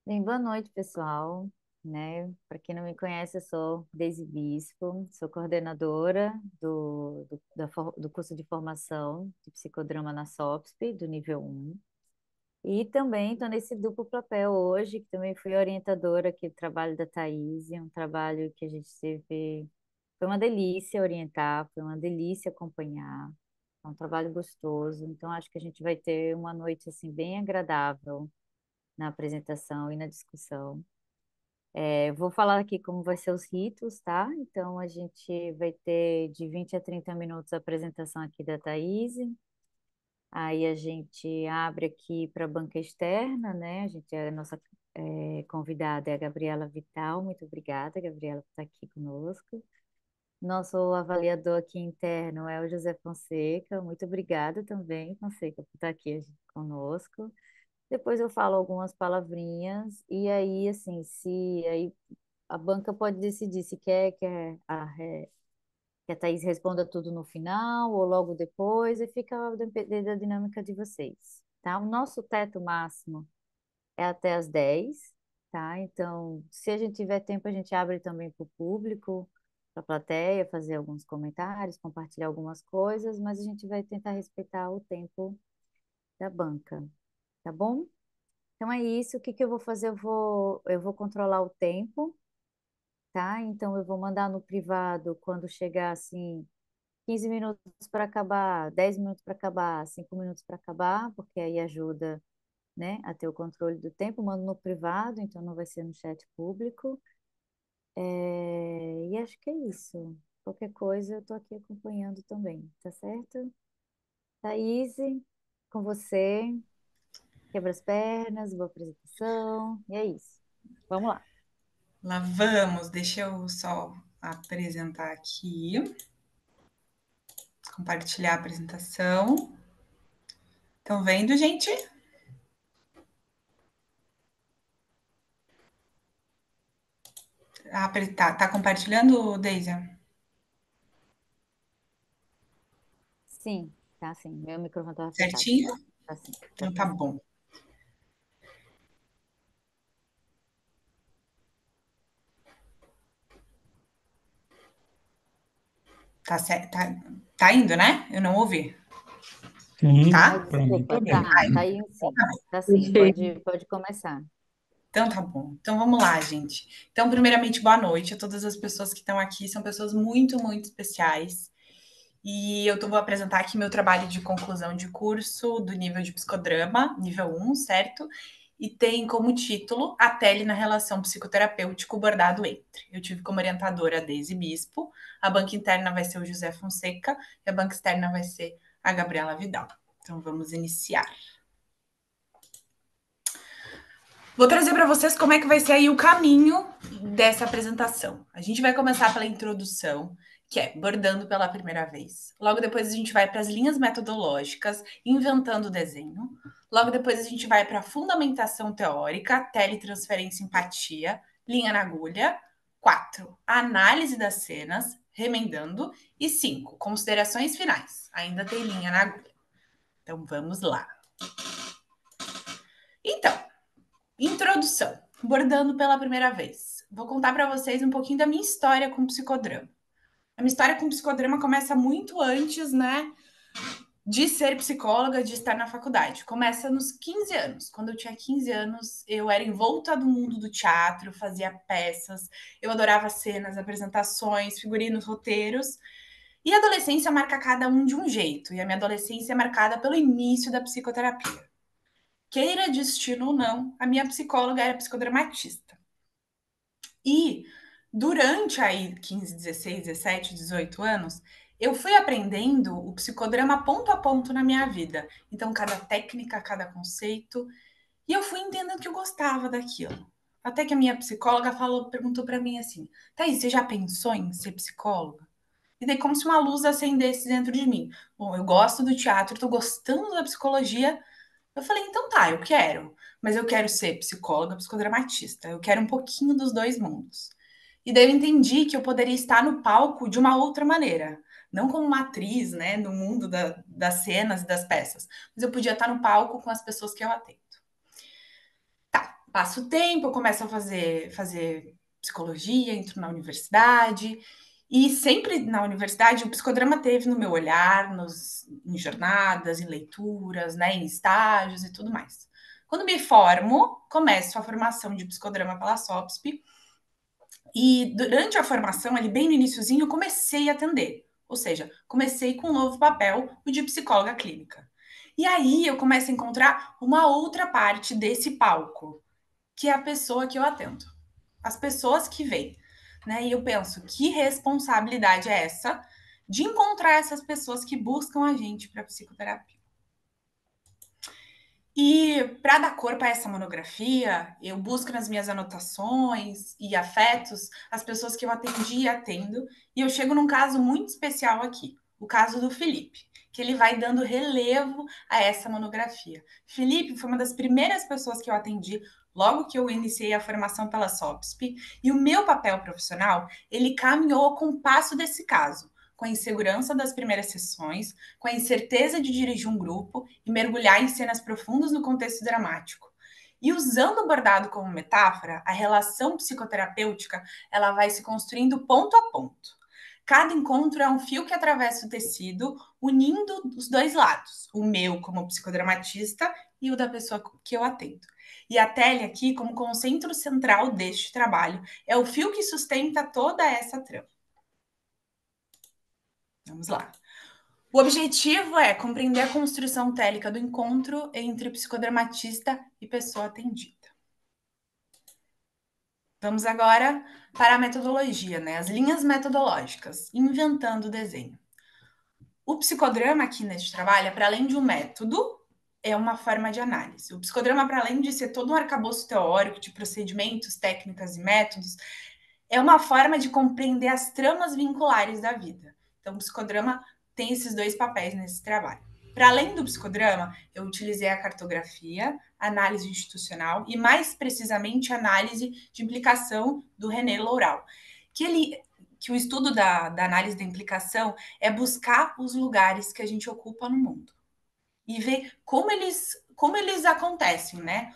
Bem, boa noite, pessoal. Né? Para quem não me conhece, eu sou Deise Bispo, sou coordenadora do curso de formação de psicodrama na SOPSP, do nível 1. E também estou nesse duplo papel hoje, que também fui orientadora aqui do trabalho da Thaís, um trabalho que a gente teve. Foi uma delícia orientar, foi uma delícia acompanhar, é um trabalho gostoso. Então, acho que a gente vai ter uma noite assim bem agradável na apresentação e na discussão. Vou falar aqui como vai ser os ritos, tá? Então, a gente vai ter de 20 a 30 minutos a apresentação aqui da Thaís. Aí a gente abre aqui para a banca externa, né? A nossa convidada é a Gabriela Vital. Muito obrigada, Gabriela, por estar aqui conosco. Nosso avaliador aqui interno é o José Fonseca. Muito obrigada também, Fonseca, por estar aqui conosco. Depois eu falo algumas palavrinhas e aí, assim, se aí a banca pode decidir se quer que a Thaís responda tudo no final ou logo depois, e fica a depender da dinâmica de vocês, tá? O nosso teto máximo é até as 10, tá? Então, se a gente tiver tempo, a gente abre também para o público, para a plateia, fazer alguns comentários, compartilhar algumas coisas, mas a gente vai tentar respeitar o tempo da banca, tá bom? Então é isso. O que que eu vou fazer? Eu vou controlar o tempo, tá? Então eu vou mandar no privado quando chegar assim 15 minutos para acabar, 10 minutos para acabar, 5 minutos para acabar, porque aí ajuda, né, a ter o controle do tempo. Mando no privado, então não vai ser no chat público. E acho que é isso. Qualquer coisa eu estou aqui acompanhando também, tá certo? Thaís, com você, quebra as pernas, boa apresentação, e é isso. Vamos lá. Lá vamos, deixa eu só apresentar aqui, compartilhar a apresentação. Estão vendo, gente? Tá compartilhando, Deise? Sim, tá sim. Meu microfone estava fechado. Certinho? Tá sim, Então pode tá começar. bom. Tá, tá indo, né? Eu não ouvi. Sim, Ai, Tá? para mim tá desculpa, bem. tá aí sim. Tá sim, pode começar. Então tá bom. Então vamos lá, gente. Então, primeiramente, boa noite a todas as pessoas que estão aqui. São pessoas muito, muito especiais. E vou apresentar aqui meu trabalho de conclusão de curso do nível de psicodrama, nível 1, certo? E tem como título A Tele na Relação Psicoterapêutico Bordado Entre. Eu tive como orientadora a Deise Bispo, a banca interna vai ser o José Fonseca e a banca externa vai ser a Gabriela Vidal. Então vamos iniciar. Vou trazer para vocês como é que vai ser aí o caminho dessa apresentação. A gente vai começar pela introdução, que é bordando pela primeira vez. Logo depois a gente vai para as linhas metodológicas, inventando o desenho. Logo depois a gente vai para a fundamentação teórica, teletransferência, empatia, linha na agulha. 4, análise das cenas, remendando. E 5, considerações finais. Ainda tem linha na agulha. Então vamos lá. Então, introdução, bordando pela primeira vez. Vou contar para vocês um pouquinho da minha história com psicodrama. A minha história com psicodrama começa muito antes, né, de ser psicóloga, de estar na faculdade. Começa nos 15 anos. Quando eu tinha 15 anos, eu era envolta do mundo do teatro, fazia peças, eu adorava cenas, apresentações, figurinos, roteiros. E a adolescência marca cada um de um jeito. E a minha adolescência é marcada pelo início da psicoterapia. Queira destino ou não, a minha psicóloga era psicodramatista. E durante aí 15, 16, 17, 18 anos, eu fui aprendendo o psicodrama ponto a ponto na minha vida. Então, cada técnica, cada conceito, e eu fui entendendo que eu gostava daquilo. Até que a minha psicóloga perguntou para mim assim: Thaís, você já pensou em ser psicóloga? E daí, como se uma luz acendesse dentro de mim. Bom, eu gosto do teatro, estou gostando da psicologia. Eu falei, então tá, eu quero. Mas eu quero ser psicóloga, psicodramatista. Eu quero um pouquinho dos dois mundos. E daí eu entendi que eu poderia estar no palco de uma outra maneira. Não como uma atriz, né, no mundo das cenas e das peças. Mas eu podia estar no palco com as pessoas que eu atendo. Passo o tempo, eu começo a fazer psicologia, entro na universidade, e sempre na universidade o psicodrama teve no meu olhar, em jornadas, em leituras, né, em estágios e tudo mais. Quando me formo, começo a formação de psicodrama pela SOPSP, e durante a formação, ali bem no iniciozinho, eu comecei a atender. Ou seja, comecei com um novo papel, o de psicóloga clínica. E aí eu começo a encontrar uma outra parte desse palco, que é a pessoa que eu atendo. As pessoas que vêm. Né? E eu penso, que responsabilidade é essa de encontrar essas pessoas que buscam a gente para psicoterapia? E para dar corpo a essa monografia, eu busco nas minhas anotações e afetos as pessoas que eu atendi e atendo, e eu chego num caso muito especial aqui, o caso do Felipe, que ele vai dando relevo a essa monografia. Felipe foi uma das primeiras pessoas que eu atendi logo que eu iniciei a formação pela SOPSP, e o meu papel profissional, ele caminhou ao compasso desse caso, com a insegurança das primeiras sessões, com a incerteza de dirigir um grupo e mergulhar em cenas profundas no contexto dramático. E usando o bordado como metáfora, a relação psicoterapêutica ela vai se construindo ponto a ponto. Cada encontro é um fio que atravessa o tecido, unindo os dois lados, o meu como psicodramatista e o da pessoa que eu atendo. E a tele aqui, como conceito central deste trabalho, é o fio que sustenta toda essa trama. Vamos lá. O objetivo é compreender a construção télica do encontro entre psicodramatista e pessoa atendida. Vamos agora para a metodologia, né? As linhas metodológicas, inventando o desenho. O psicodrama aqui neste trabalho, para além de um método, é uma forma de análise. O psicodrama, para além de ser todo um arcabouço teórico de procedimentos, técnicas e métodos, é uma forma de compreender as tramas vinculares da vida. Então, o psicodrama tem esses dois papéis nesse trabalho. Para além do psicodrama, eu utilizei a cartografia, análise institucional e, mais precisamente, análise de implicação do René Loural, que o estudo da análise da implicação é buscar os lugares que a gente ocupa no mundo e ver como eles acontecem, né?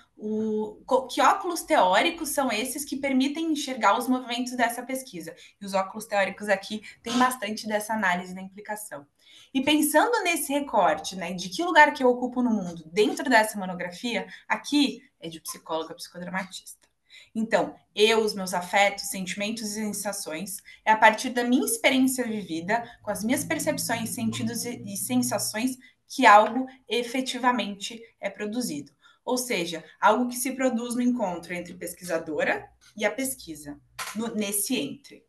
Que óculos teóricos são esses que permitem enxergar os movimentos dessa pesquisa? E os óculos teóricos aqui têm bastante dessa análise da implicação. E pensando nesse recorte, né, de que lugar que eu ocupo no mundo dentro dessa monografia, aqui é de psicóloga psicodramatista. Então, eu, os meus afetos, sentimentos e sensações, é a partir da minha experiência vivida, com as minhas percepções, sentidos e sensações, que algo efetivamente é produzido. Ou seja, algo que se produz no encontro entre pesquisadora e a pesquisa, nesse entre.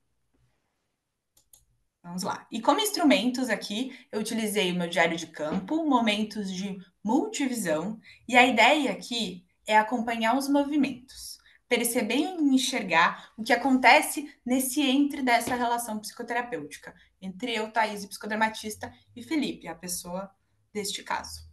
Vamos lá. E como instrumentos aqui, eu utilizei o meu diário de campo, momentos de multivisão, e a ideia aqui é acompanhar os movimentos, perceber e enxergar o que acontece nesse entre dessa relação psicoterapêutica, entre eu, Thaís, psicodramatista, e Felipe, a pessoa deste caso.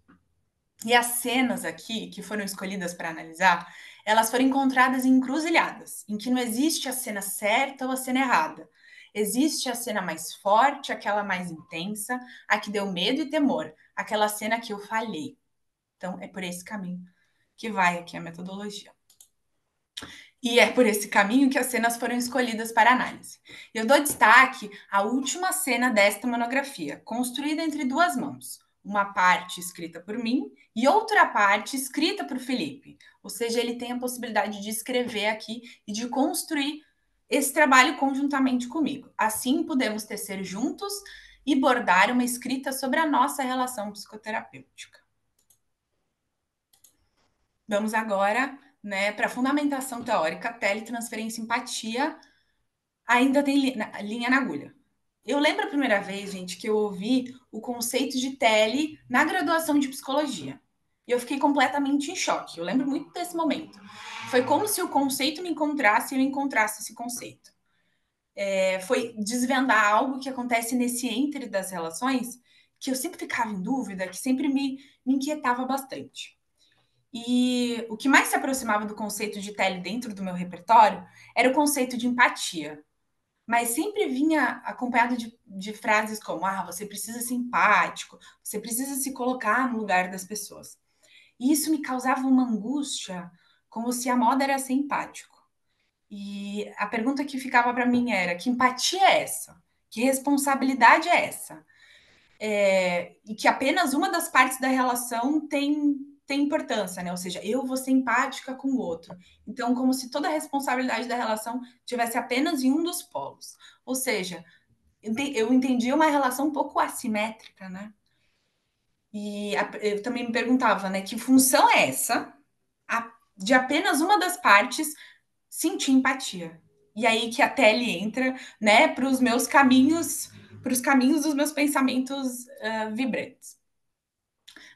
E as cenas aqui que foram escolhidas para analisar, elas foram encontradas em encruzilhadas, em que não existe a cena certa ou a cena errada. Existe a cena mais forte, aquela mais intensa, a que deu medo e temor, aquela cena que eu falhei. Então, é por esse caminho que vai aqui a metodologia. E é por esse caminho que as cenas foram escolhidas para análise. Eu dou destaque à última cena desta monografia, construída entre duas mãos. Uma parte escrita por mim e outra parte escrita por Felipe. Ou seja, ele tem a possibilidade de escrever aqui e de construir esse trabalho conjuntamente comigo. Assim, podemos tecer juntos e bordar uma escrita sobre a nossa relação psicoterapêutica. Vamos agora, né, para a fundamentação teórica, teletransferência e empatia, ainda tem linha na agulha. Eu lembro a primeira vez, gente, que eu ouvi o conceito de tele na graduação de psicologia. E eu fiquei completamente em choque. Eu lembro muito desse momento. Foi como se o conceito me encontrasse e eu encontrasse esse conceito. Foi desvendar algo que acontece nesse entre das relações que eu sempre ficava em dúvida, que sempre me inquietava bastante. E o que mais se aproximava do conceito de tele dentro do meu repertório era o conceito de empatia. Mas sempre vinha acompanhado de frases como: ah, você precisa ser empático, você precisa se colocar no lugar das pessoas. E isso me causava uma angústia como se a moda era ser empático. E a pergunta que ficava para mim era: que empatia é essa? Que responsabilidade é essa? E que apenas uma das partes da relação tem importância, né? Ou seja, eu vou ser empática com o outro. Então, como se toda a responsabilidade da relação tivesse apenas em um dos polos. Ou seja, eu entendi uma relação um pouco assimétrica, né? E eu também me perguntava, né, que função é essa de apenas uma das partes sentir empatia? E aí que a Tele entra, né, para os caminhos dos meus pensamentos vibrantes.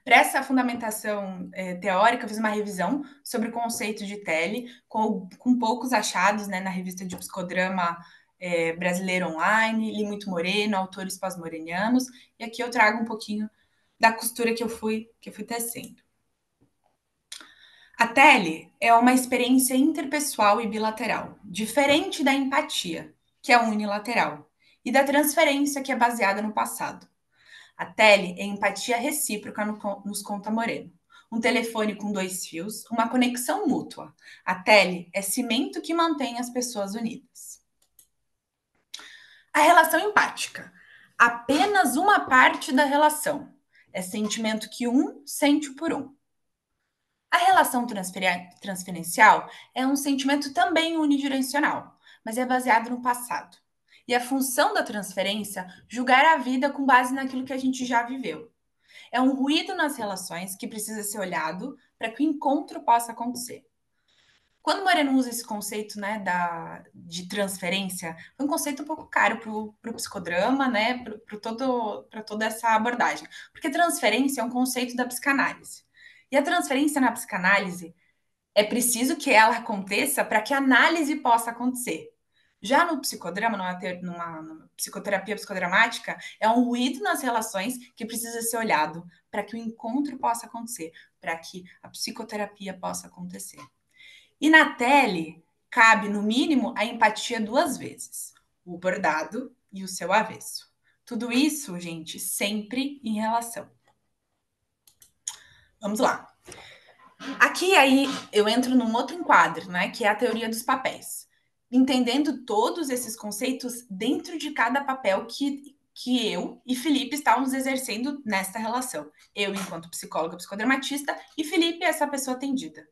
Para essa fundamentação teórica, eu fiz uma revisão sobre o conceito de tele, com poucos achados, né, na revista de psicodrama brasileiro online, li muito Moreno, autores pós-morenianos, e aqui eu trago um pouquinho da costura que eu fui tecendo. A tele é uma experiência interpessoal e bilateral, diferente da empatia, que é unilateral, e da transferência, que é baseada no passado. A tele é empatia recíproca, nos conta Moreno. Um telefone com 2 fios, uma conexão mútua. A tele é cimento que mantém as pessoas unidas. A relação empática. Apenas uma parte da relação. É sentimento que um sente por um. A relação transferencial é um sentimento também unidirecional, mas é baseado no passado. E a função da transferência julgar a vida com base naquilo que a gente já viveu. É um ruído nas relações que precisa ser olhado para que o encontro possa acontecer. Quando Moreno usa esse conceito, né, de transferência, foi um conceito um pouco caro para o psicodrama, né, para toda essa abordagem. Porque transferência é um conceito da psicanálise. E a transferência na psicanálise é preciso que ela aconteça para que a análise possa acontecer. Já no psicodrama, numa psicoterapia psicodramática, é um ruído nas relações que precisa ser olhado para que o encontro possa acontecer, para que a psicoterapia possa acontecer. E na tele, cabe, no mínimo, a empatia 2 vezes: o bordado e o seu avesso. Tudo isso, gente, sempre em relação. Vamos lá. Aqui aí eu entro num outro enquadro, né, que é a teoria dos papéis. Entendendo todos esses conceitos dentro de cada papel que eu e Felipe estávamos exercendo nesta relação. Eu, enquanto psicóloga psicodramatista, e Felipe, essa pessoa atendida.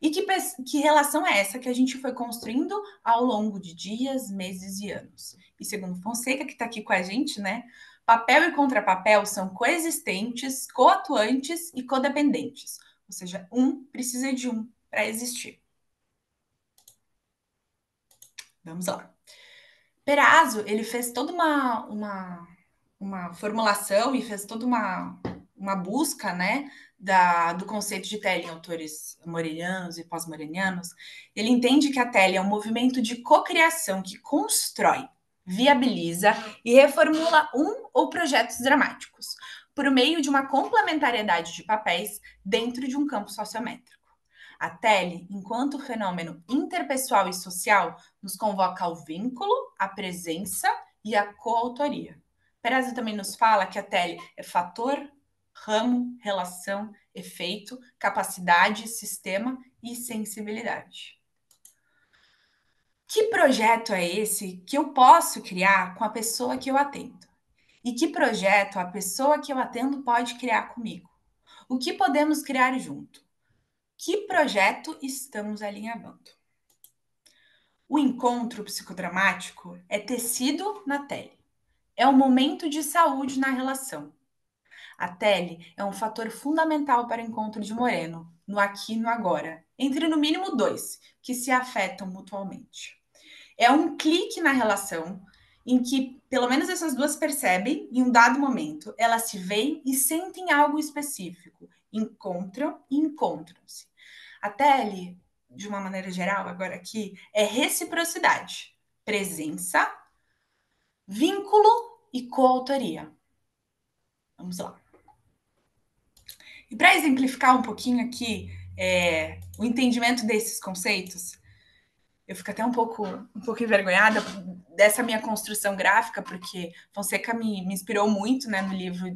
E que relação é essa que a gente foi construindo ao longo de dias, meses e anos? E segundo Fonseca, que está aqui com a gente, né? Papel e contrapapel são coexistentes, coatuantes e codependentes. Ou seja, um precisa de um para existir. Vamos lá. Perazzo, ele fez toda uma formulação e fez toda uma busca, né, do conceito de tele em autores morelianos e pós-morelianos. Ele entende que a tele é um movimento de cocriação que constrói, viabiliza e reformula um ou projetos dramáticos, por meio de uma complementariedade de papéis dentro de um campo sociométrico. A tele, enquanto fenômeno interpessoal e social, nos convoca ao vínculo, à presença e à coautoria. Perazzo também nos fala que a tele é fator, ramo, relação, efeito, capacidade, sistema e sensibilidade. Que projeto é esse que eu posso criar com a pessoa que eu atendo? E que projeto a pessoa que eu atendo pode criar comigo? O que podemos criar junto? Que projeto estamos alinhavando? O encontro psicodramático é tecido na tele. É um momento de saúde na relação. A tele é um fator fundamental para o encontro de Moreno, no aqui e no agora, entre no mínimo 2, que se afetam mutuamente. É um clique na relação em que, pelo menos essas duas percebem, em um dado momento, elas se veem e sentem algo específico, encontram e encontram-se. A tele, de uma maneira geral, agora aqui, é reciprocidade, presença, vínculo e coautoria. Vamos lá. E para exemplificar um pouquinho aqui o entendimento desses conceitos, Eu fico até um pouco envergonhada dessa minha construção gráfica, porque Fonseca me inspirou muito, né, no livro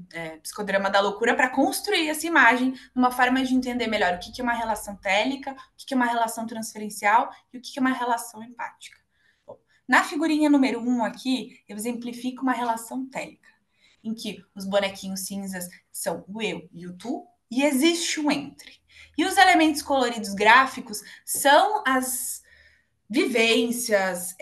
Psicodrama da Loucura, para construir essa imagem, uma forma de entender melhor o que é uma relação télica, o que é uma relação transferencial e o que é uma relação empática. Bom, na figurinha número 1 aqui, eu exemplifico uma relação télica, em que os bonequinhos cinzas são o eu e o tu, e existe o entre. E os elementos coloridos gráficos são as vivências,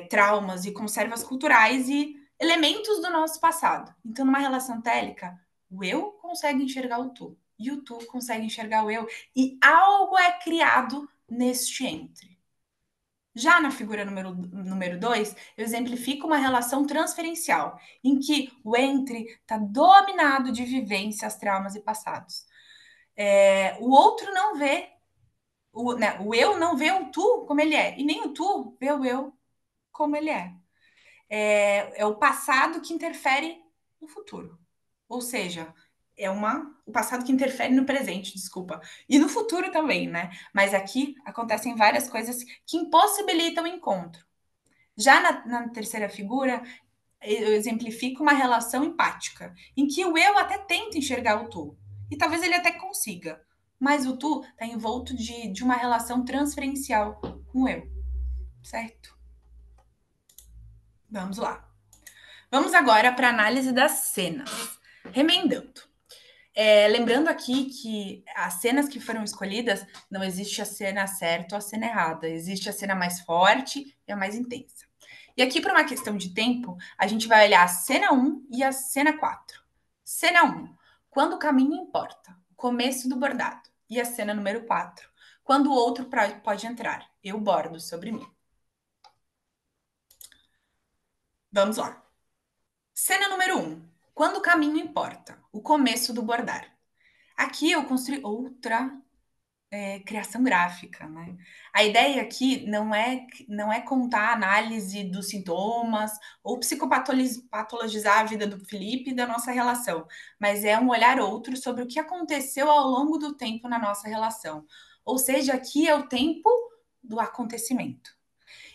traumas e conservas culturais e elementos do nosso passado. Então, numa relação télica, o eu consegue enxergar o tu e o tu consegue enxergar o eu e algo é criado neste entre. Já na figura número 2, eu exemplifico uma relação transferencial, em que o entre está dominado de vivências, traumas e passados. O outro não vê o eu não vê o tu como ele é, e nem o tu vê o eu como ele é. É o passado que interfere no futuro. Ou seja, o passado que interfere no presente, desculpa. E no futuro também, né? Mas aqui acontecem várias coisas que impossibilitam o encontro. Já na terceira figura, eu exemplifico uma relação empática, em que o eu até tenta enxergar o tu. E talvez ele até consiga. Mas o tu está envolto de uma relação transferencial com o eu, certo? Vamos lá. Vamos agora para a análise das cenas. Remendando. Lembrando aqui que as cenas que foram escolhidas, não existe a cena certa ou a cena errada. Existe a cena mais forte e a mais intensa. E aqui, por uma questão de tempo, a gente vai olhar a cena 1 e a cena 4. Cena 1, quando o caminho importa, o começo do bordado. E a cena número 4, quando o outro pode entrar, eu bordo sobre mim. Vamos lá. Cena número 1, quando o caminho importa, o começo do bordar. Aqui eu construí outra criação gráfica, né? A ideia aqui não é contar a análise dos sintomas ou psicopatologizar a vida do Felipe e da nossa relação, mas é um olhar outro sobre o que aconteceu ao longo do tempo na nossa relação. Ou seja, aqui é o tempo do acontecimento.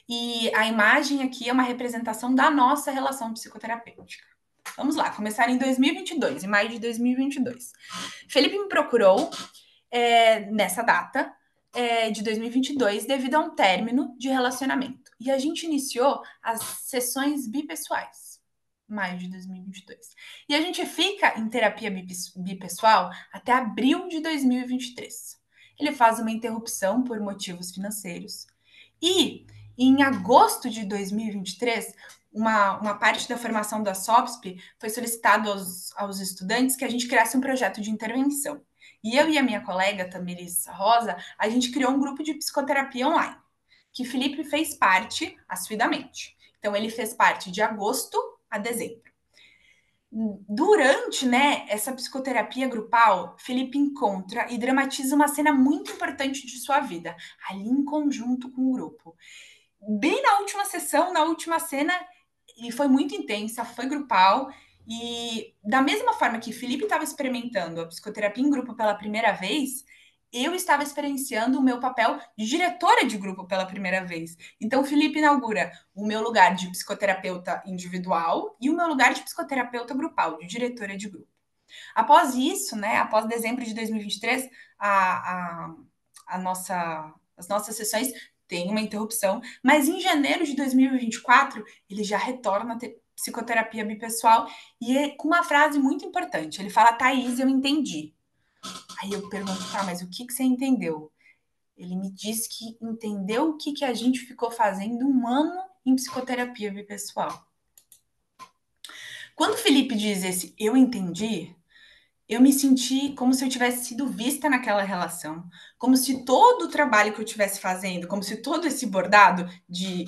E a imagem aqui é uma representação da nossa relação psicoterapêutica. Vamos lá, começar em 2022, em maio de 2022. Felipe me procurou nessa data de 2022 devido a um término de relacionamento. E a gente iniciou as sessões bipessoais, maio de 2022. E a gente fica em terapia bipessoal até abril de 2023. Ele faz uma interrupção por motivos financeiros. E em agosto de 2023, uma parte da formação da SOPSP foi solicitado aos estudantes que a gente criasse um projeto de intervenção. E eu e a minha colega, Tamiris Rosa, a gente criou um grupo de psicoterapia online, que Felipe fez parte assiduamente. Então, ele fez parte de agosto a dezembro. Durante, né, essa psicoterapia grupal, Felipe encontra e dramatiza uma cena muito importante de sua vida, ali em conjunto com o grupo. Bem na última sessão, na última cena, e foi muito intensa, foi grupal, e da mesma forma que Felipe estava experimentando a psicoterapia em grupo pela primeira vez, eu estava experienciando o meu papel de diretora de grupo pela primeira vez. Então, o Felipe inaugura o meu lugar de psicoterapeuta individual e o meu lugar de psicoterapeuta grupal, de diretora de grupo. Após isso, né, após dezembro de 2023, as nossas sessões têm uma interrupção, mas em janeiro de 2024, ele já retorna a ter psicoterapia bipessoal e com uma frase muito importante. Ele fala: Thaís, eu entendi. Aí eu pergunto: tá, mas o que você entendeu? Ele me disse que entendeu o que a gente ficou fazendo 1 ano em psicoterapia bipessoal. Quando o Felipe diz esse eu entendi, eu me senti como se eu tivesse sido vista naquela relação, como se todo o trabalho que eu estivesse fazendo, como se todo esse bordado de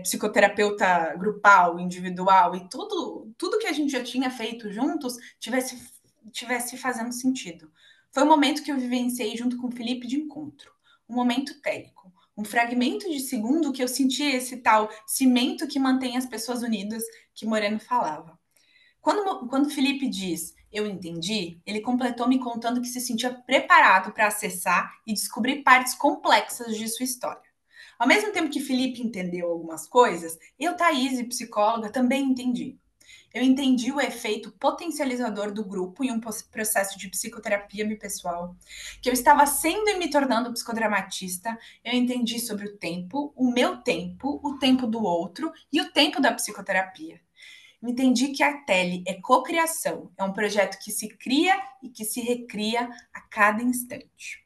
psicoterapeuta grupal, individual e tudo que a gente já tinha feito juntos tivesse fazendo sentido. Foi um momento que eu vivenciei junto com o Felipe de encontro, um momento técnico, um fragmento de segundo que eu senti esse tal cimento que mantém as pessoas unidas que Moreno falava. Quando o Felipe diz eu entendi, ele completou me contando que se sentia preparado para acessar e descobrir partes complexas de sua história. Ao mesmo tempo que Felipe entendeu algumas coisas, eu, Thaís, psicóloga, também entendi. Eu entendi o efeito potencializador do grupo em um processo de psicoterapia bipessoal, que eu estava sendo e me tornando psicodramatista. Eu entendi sobre o tempo do outro e o tempo da psicoterapia. Eu entendi que a Tele é cocriação, é um projeto que se cria e que se recria a cada instante.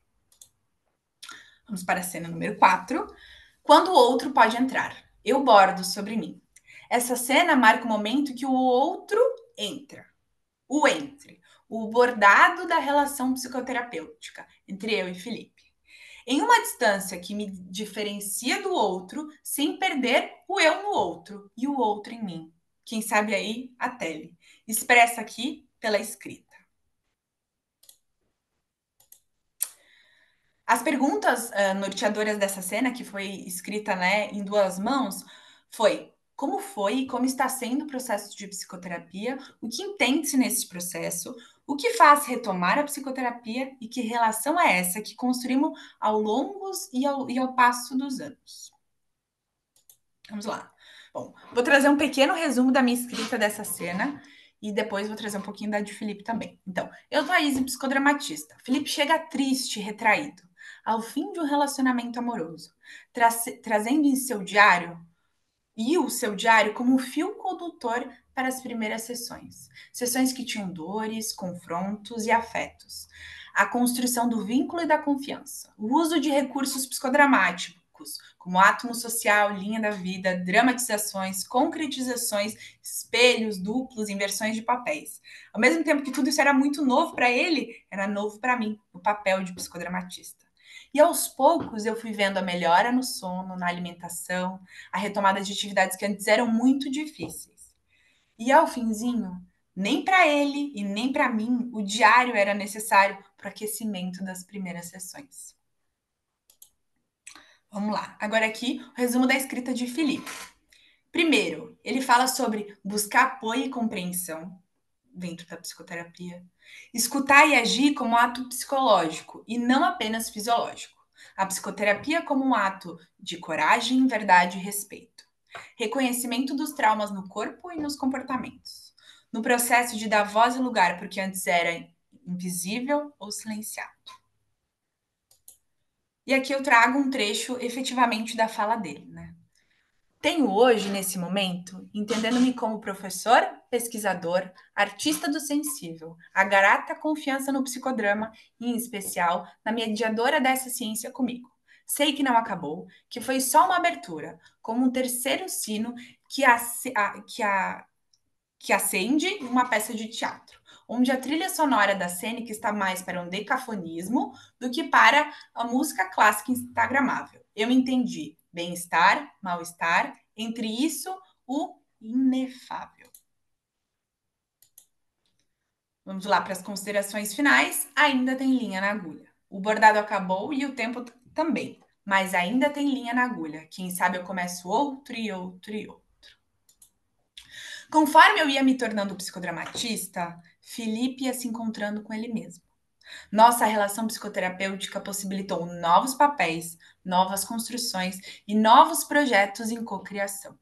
Vamos para a cena número 4. Quando o outro pode entrar. Eu bordo sobre mim. Essa cena marca o momento que o outro entra. O entre. O bordado da relação psicoterapêutica entre eu e Felipe. Em uma distância que me diferencia do outro, sem perder o eu no outro e o outro em mim. Quem sabe aí, a Tele. Expressa aqui pela escrita. As perguntas norteadoras dessa cena, que foi escrita, né, em duas mãos, foi como foi e como está sendo o processo de psicoterapia, o que entende-se nesse processo, o que faz retomar a psicoterapia e que relação é essa que construímos ao longo e ao passo dos anos. Vamos lá. Bom, vou trazer um pequeno resumo da minha escrita dessa cena e depois vou trazer um pouquinho da de Felipe também. Então, eu, Thaís, psicodramatista. Felipe chega triste, retraído, ao fim de um relacionamento amoroso, trazendo em seu diário o seu diário como fio condutor para as primeiras sessões. Sessões que tinham dores, confrontos e afetos. A construção do vínculo e da confiança. O uso de recursos psicodramáticos, como átomo social, linha da vida, dramatizações, concretizações, espelhos, duplos, inversões de papéis. Ao mesmo tempo que tudo isso era muito novo para ele, era novo para mim, o papel de psicodramatista. E aos poucos eu fui vendo a melhora no sono, na alimentação, a retomada de atividades que antes eram muito difíceis. E ao finzinho, nem para ele e nem para mim o diário era necessário para o aquecimento das primeiras sessões. Vamos lá. Agora aqui o resumo da escrita de Felipe. Primeiro, ele fala sobre buscar apoio e compreensão dentro da psicoterapia, escutar e agir como um ato psicológico e não apenas fisiológico. A psicoterapia como um ato de coragem, verdade e respeito. Reconhecimento dos traumas no corpo e nos comportamentos. No processo de dar voz e lugar porque antes era invisível ou silenciado. E aqui eu trago um trecho efetivamente da fala dele, né? Tenho hoje, nesse momento, entendendo-me como professor, pesquisador, artista do sensível, a grata confiança no psicodrama e, em especial, na mediadora dessa ciência comigo. Sei que não acabou, que foi só uma abertura, como um terceiro sino que acende uma peça de teatro, onde a trilha sonora da cênica está mais para um decafonismo do que para a música clássica instagramável. Eu entendi bem-estar, mal-estar, entre isso, o inefável. Vamos lá para as considerações finais. Ainda tem linha na agulha. O bordado acabou e o tempo também, mas ainda tem linha na agulha. Quem sabe eu começo outro e outro e outro. Conforme eu ia me tornando psicodramatista, Felipe ia se encontrando com ele mesmo. Nossa relação psicoterapêutica possibilitou novos papéis, novas construções e novos projetos em cocriação.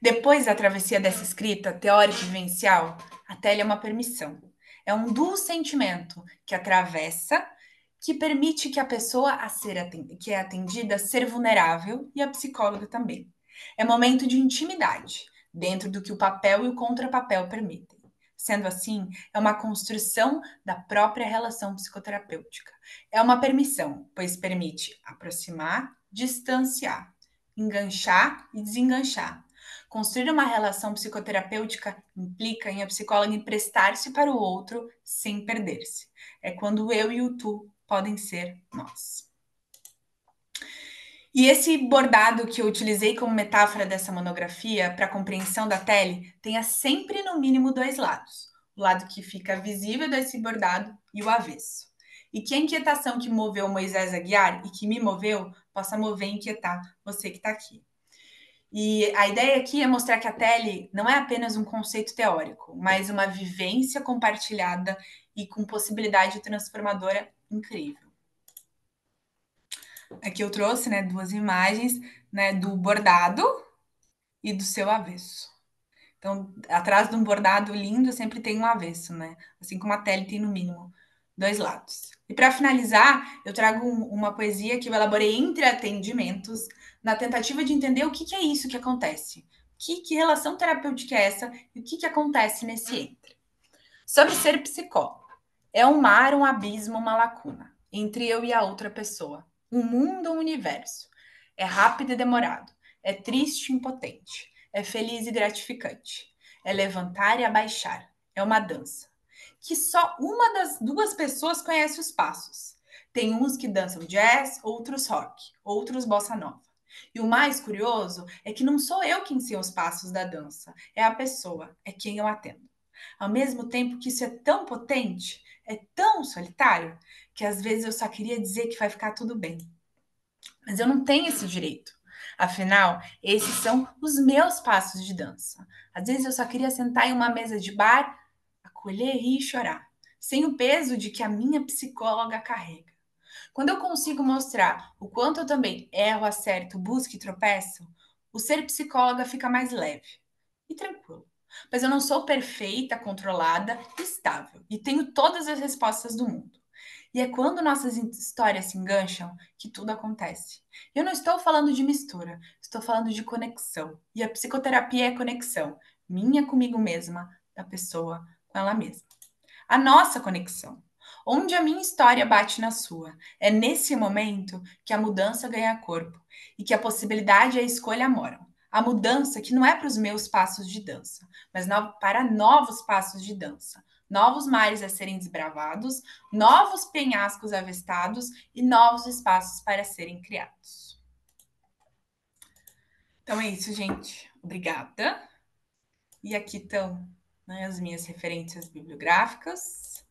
Depois da travessia dessa escrita teórica e vivencial, a tela é uma permissão. É um duplo sentimento que atravessa, que permite que a pessoa que é atendida ser vulnerável e a psicóloga também. É momento de intimidade, dentro do que o papel e o contrapapel permitem. Sendo assim, é uma construção da própria relação psicoterapêutica. É uma permissão, pois permite aproximar, distanciar, enganchar e desenganchar. Construir uma relação psicoterapêutica implica em a psicóloga emprestar-se para o outro sem perder-se. É quando o eu e o tu podem ser nós. E esse bordado que eu utilizei como metáfora dessa monografia para a compreensão da tele tenha sempre no mínimo dois lados. O lado que fica visível desse bordado e o avesso. E que a inquietação que moveu Moisés a guiar e que me moveu possa mover e inquietar você que está aqui. E a ideia aqui é mostrar que a tele não é apenas um conceito teórico, mas uma vivência compartilhada e com possibilidade transformadora incrível. Aqui eu trouxe, né, duas imagens, né, do bordado e do seu avesso. Então, atrás de um bordado lindo sempre tem um avesso, né? Assim como a tele tem no mínimo dois lados. E para finalizar, eu trago uma poesia que eu elaborei entre atendimentos, na tentativa de entender o que é isso que acontece. Que relação terapêutica é essa e o que acontece nesse entre. Sobre ser psicólogo. É um mar, um abismo, uma lacuna entre eu e a outra pessoa. Um mundo, um universo. É rápido e demorado. É triste e impotente. É feliz e gratificante. É levantar e abaixar. É uma dança. Que só uma das duas pessoas conhece os passos. Tem uns que dançam jazz, outros rock, outros bossa nova. E o mais curioso é que não sou eu quem ensino os passos da dança, é a pessoa, é quem eu atendo. Ao mesmo tempo que isso é tão potente, é tão solitário, que às vezes eu só queria dizer que vai ficar tudo bem. Mas eu não tenho esse direito. Afinal, esses são os meus passos de dança. Às vezes eu só queria sentar em uma mesa de bar, acolher, rir e chorar, sem o peso de que a minha psicóloga carrega. Quando eu consigo mostrar o quanto eu também erro, acerto, busco e tropeço, o ser psicóloga fica mais leve e tranquilo. Mas eu não sou perfeita, controlada, estável e tenho todas as respostas do mundo. E é quando nossas histórias se engancham que tudo acontece. Eu não estou falando de mistura, estou falando de conexão. E a psicoterapia é conexão, minha comigo mesma, da pessoa com ela mesma. A nossa conexão. Onde a minha história bate na sua. É nesse momento que a mudança ganha corpo e que a possibilidade e a escolha moram. A mudança que não é para os meus passos de dança, mas para novos passos de dança. Novos mares a serem desbravados, novos penhascos avistados e novos espaços para serem criados. Então é isso, gente. Obrigada. E aqui estão, né, as minhas referências bibliográficas.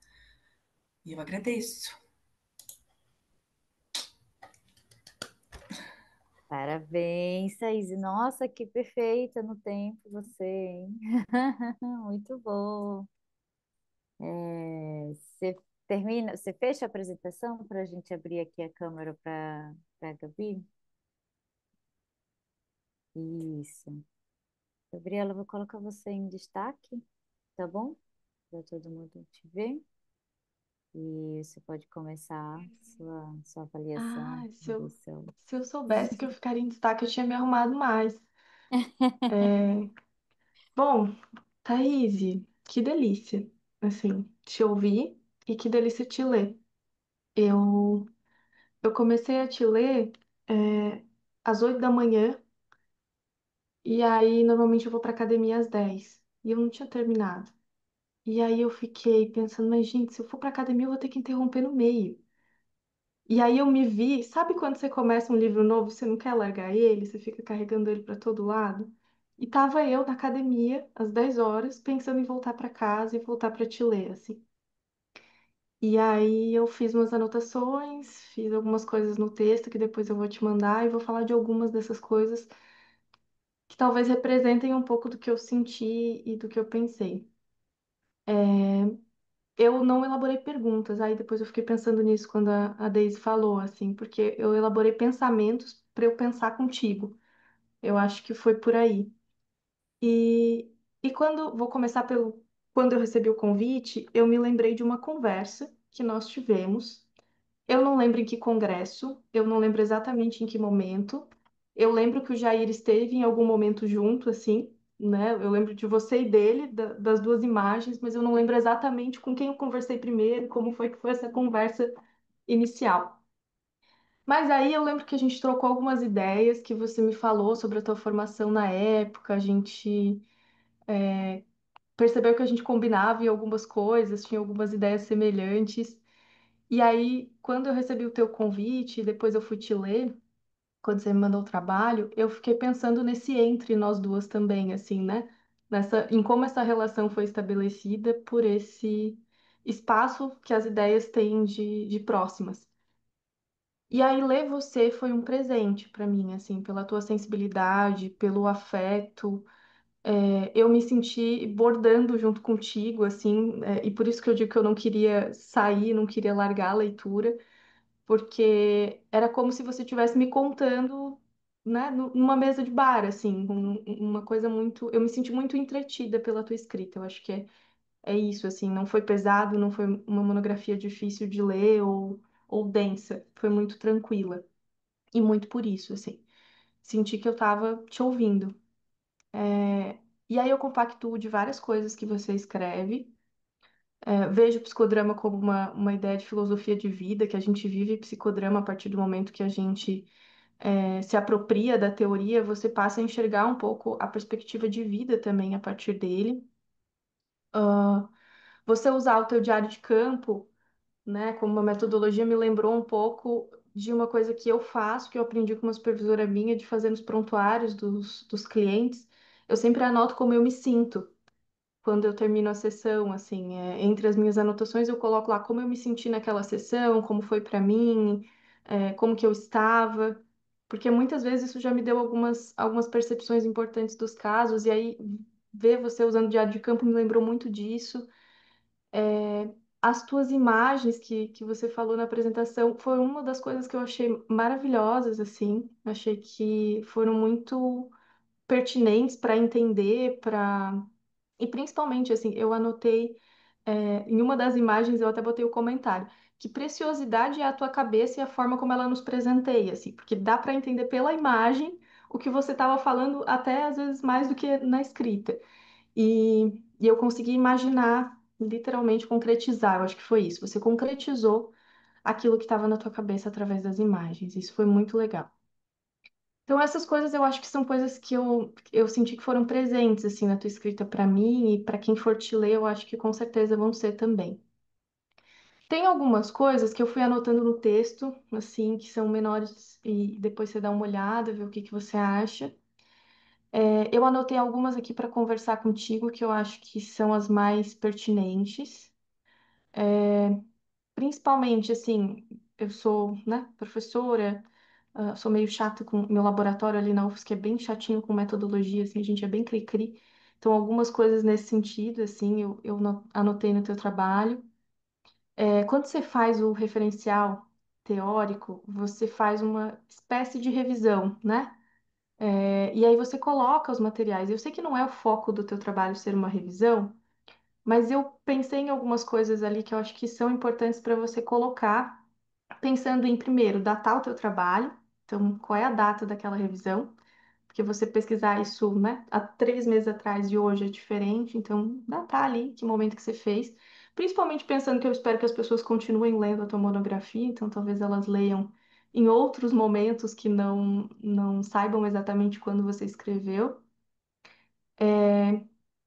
E eu agradeço. Parabéns, Thaís. Nossa, que perfeita no tempo você, hein? Muito bom. Você termina, você fecha a apresentação para a gente abrir aqui a câmera para a Gabi? Isso. Gabriela, eu vou colocar você em destaque, tá bom? Para todo mundo te ver. E você pode começar sua avaliação, Ah, avaliação. se eu soubesse que eu ficaria em destaque, eu tinha me arrumado mais. É, bom, Thaís, que delícia, assim, te ouvir e que delícia te ler. Eu, eu comecei a te ler às 8 da manhã e aí normalmente eu vou para academia às 10 e eu não tinha terminado. E aí eu fiquei pensando, mas gente, se eu for para academia eu vou ter que interromper no meio. E aí eu me vi, sabe quando você começa um livro novo, você não quer largar ele, você fica carregando ele para todo lado? E tava eu na academia às 10 horas, pensando em voltar para casa e voltar para te ler, assim. E aí eu fiz umas anotações, fiz algumas coisas no texto que depois eu vou te mandar e vou falar de algumas dessas coisas que talvez representem um pouco do que eu senti e do que eu pensei. Eu não elaborei perguntas, aí depois eu fiquei pensando nisso quando a Daisy falou, assim, porque eu elaborei pensamentos para eu pensar contigo. Eu acho que foi por aí. E, e quando, vou começar quando eu recebi o convite, eu me lembrei de uma conversa que nós tivemos. Eu não lembro em que congresso, eu não lembro exatamente em que momento. Eu lembro que o Jair esteve em algum momento junto, assim, né? Eu lembro de você e dele, das duas imagens, mas eu não lembro exatamente com quem eu conversei primeiro, como foi que foi essa conversa inicial. Mas aí eu lembro que a gente trocou algumas ideias que você me falou sobre a tua formação na época, a gente percebeu que a gente combinava em algumas coisas, tinha algumas ideias semelhantes. E aí, quando eu recebi o teu convite, e depois eu fui te ler, quando você me mandou o trabalho, eu fiquei pensando nesse entre nós duas também, assim, né? Em como essa relação foi estabelecida por esse espaço que as ideias têm de próximas. E aí, ler você foi um presente para mim, assim, pela tua sensibilidade, pelo afeto. Eu me senti bordando junto contigo, assim, e por isso que eu digo que eu não queria sair, não queria largar a leitura. porque era como se você estivesse me contando, né, numa mesa de bar, assim, uma coisa muito. Eu me senti muito entretida pela tua escrita. Eu acho que é isso, assim, não foi pesado, não foi uma monografia difícil de ler ou densa, foi muito tranquila. E muito por isso, assim, senti que eu tava te ouvindo. E aí eu compactuo de várias coisas que você escreve. Vejo o psicodrama como uma ideia de filosofia de vida, que a gente vive psicodrama a partir do momento que a gente se apropria da teoria, você passa a enxergar um pouco a perspectiva de vida também a partir dele. Você usar o teu diário de campo, né, como uma metodologia, me lembrou um pouco de uma coisa que eu faço, que eu aprendi com uma supervisora minha, de fazer nos prontuários dos clientes. Eu sempre anoto como eu me sinto quando eu termino a sessão, assim, entre as minhas anotações eu coloco lá como eu me senti naquela sessão, como foi para mim, como que eu estava, porque muitas vezes isso já me deu algumas percepções importantes dos casos, e aí ver você usando diário de campo me lembrou muito disso. As tuas imagens que você falou na apresentação foram uma das coisas que eu achei maravilhosas, assim, achei que foram muito pertinentes para entender, para e principalmente, assim, eu anotei, em uma das imagens, eu até botei o comentário, que preciosidade é a tua cabeça e a forma como ela nos presenteia, assim, porque dá para entender pela imagem o que você estava falando, até às vezes mais do que na escrita. E eu consegui imaginar, literalmente concretizar, eu acho que foi isso. Você concretizou aquilo que estava na tua cabeça através das imagens. Isso foi muito legal. Então, essas coisas eu acho que são coisas que eu senti que foram presentes, assim, na tua escrita para mim e para quem for te ler, eu acho que com certeza vão ser também. Tem algumas coisas que eu fui anotando no texto, assim, que são menores e depois você dá uma olhada, ver o que que você acha. Eu anotei algumas aqui para conversar contigo que eu acho que são as mais pertinentes. Principalmente, assim, eu sou, né, professora. Sou meio chata com meu laboratório ali na UFSC, que é bem chatinho com metodologia, assim, a gente é bem cri-cri. Então, algumas coisas nesse sentido, assim, eu anotei no teu trabalho. Quando você faz o referencial teórico, você faz uma espécie de revisão, né? E aí você coloca os materiais. Eu sei que não é o foco do teu trabalho ser uma revisão, mas eu pensei em algumas coisas ali que eu acho que são importantes para você colocar, pensando em, primeiro, datar o teu trabalho. Então, qual é a data daquela revisão? Porque você pesquisar isso, né, há 3 meses atrás e hoje é diferente, então datar ali que momento que você fez. Principalmente pensando que eu espero que as pessoas continuem lendo a tua monografia, então talvez elas leiam em outros momentos que não saibam exatamente quando você escreveu.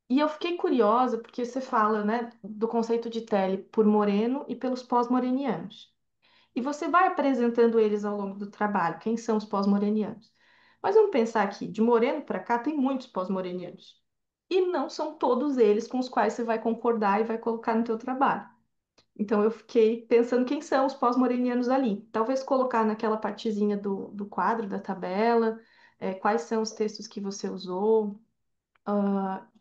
E eu fiquei curiosa porque você fala, né, do conceito de tele por Moreno e pelos pós-morenianos. E você vai apresentando eles ao longo do trabalho, quem são os pós-morenianos. Mas vamos pensar aqui, de Moreno para cá tem muitos pós-morenianos. E não são todos eles com os quais você vai concordar e vai colocar no teu trabalho. Então eu fiquei pensando quem são os pós-morenianos ali. Talvez colocar naquela partezinha do quadro, da tabela, quais são os textos que você usou,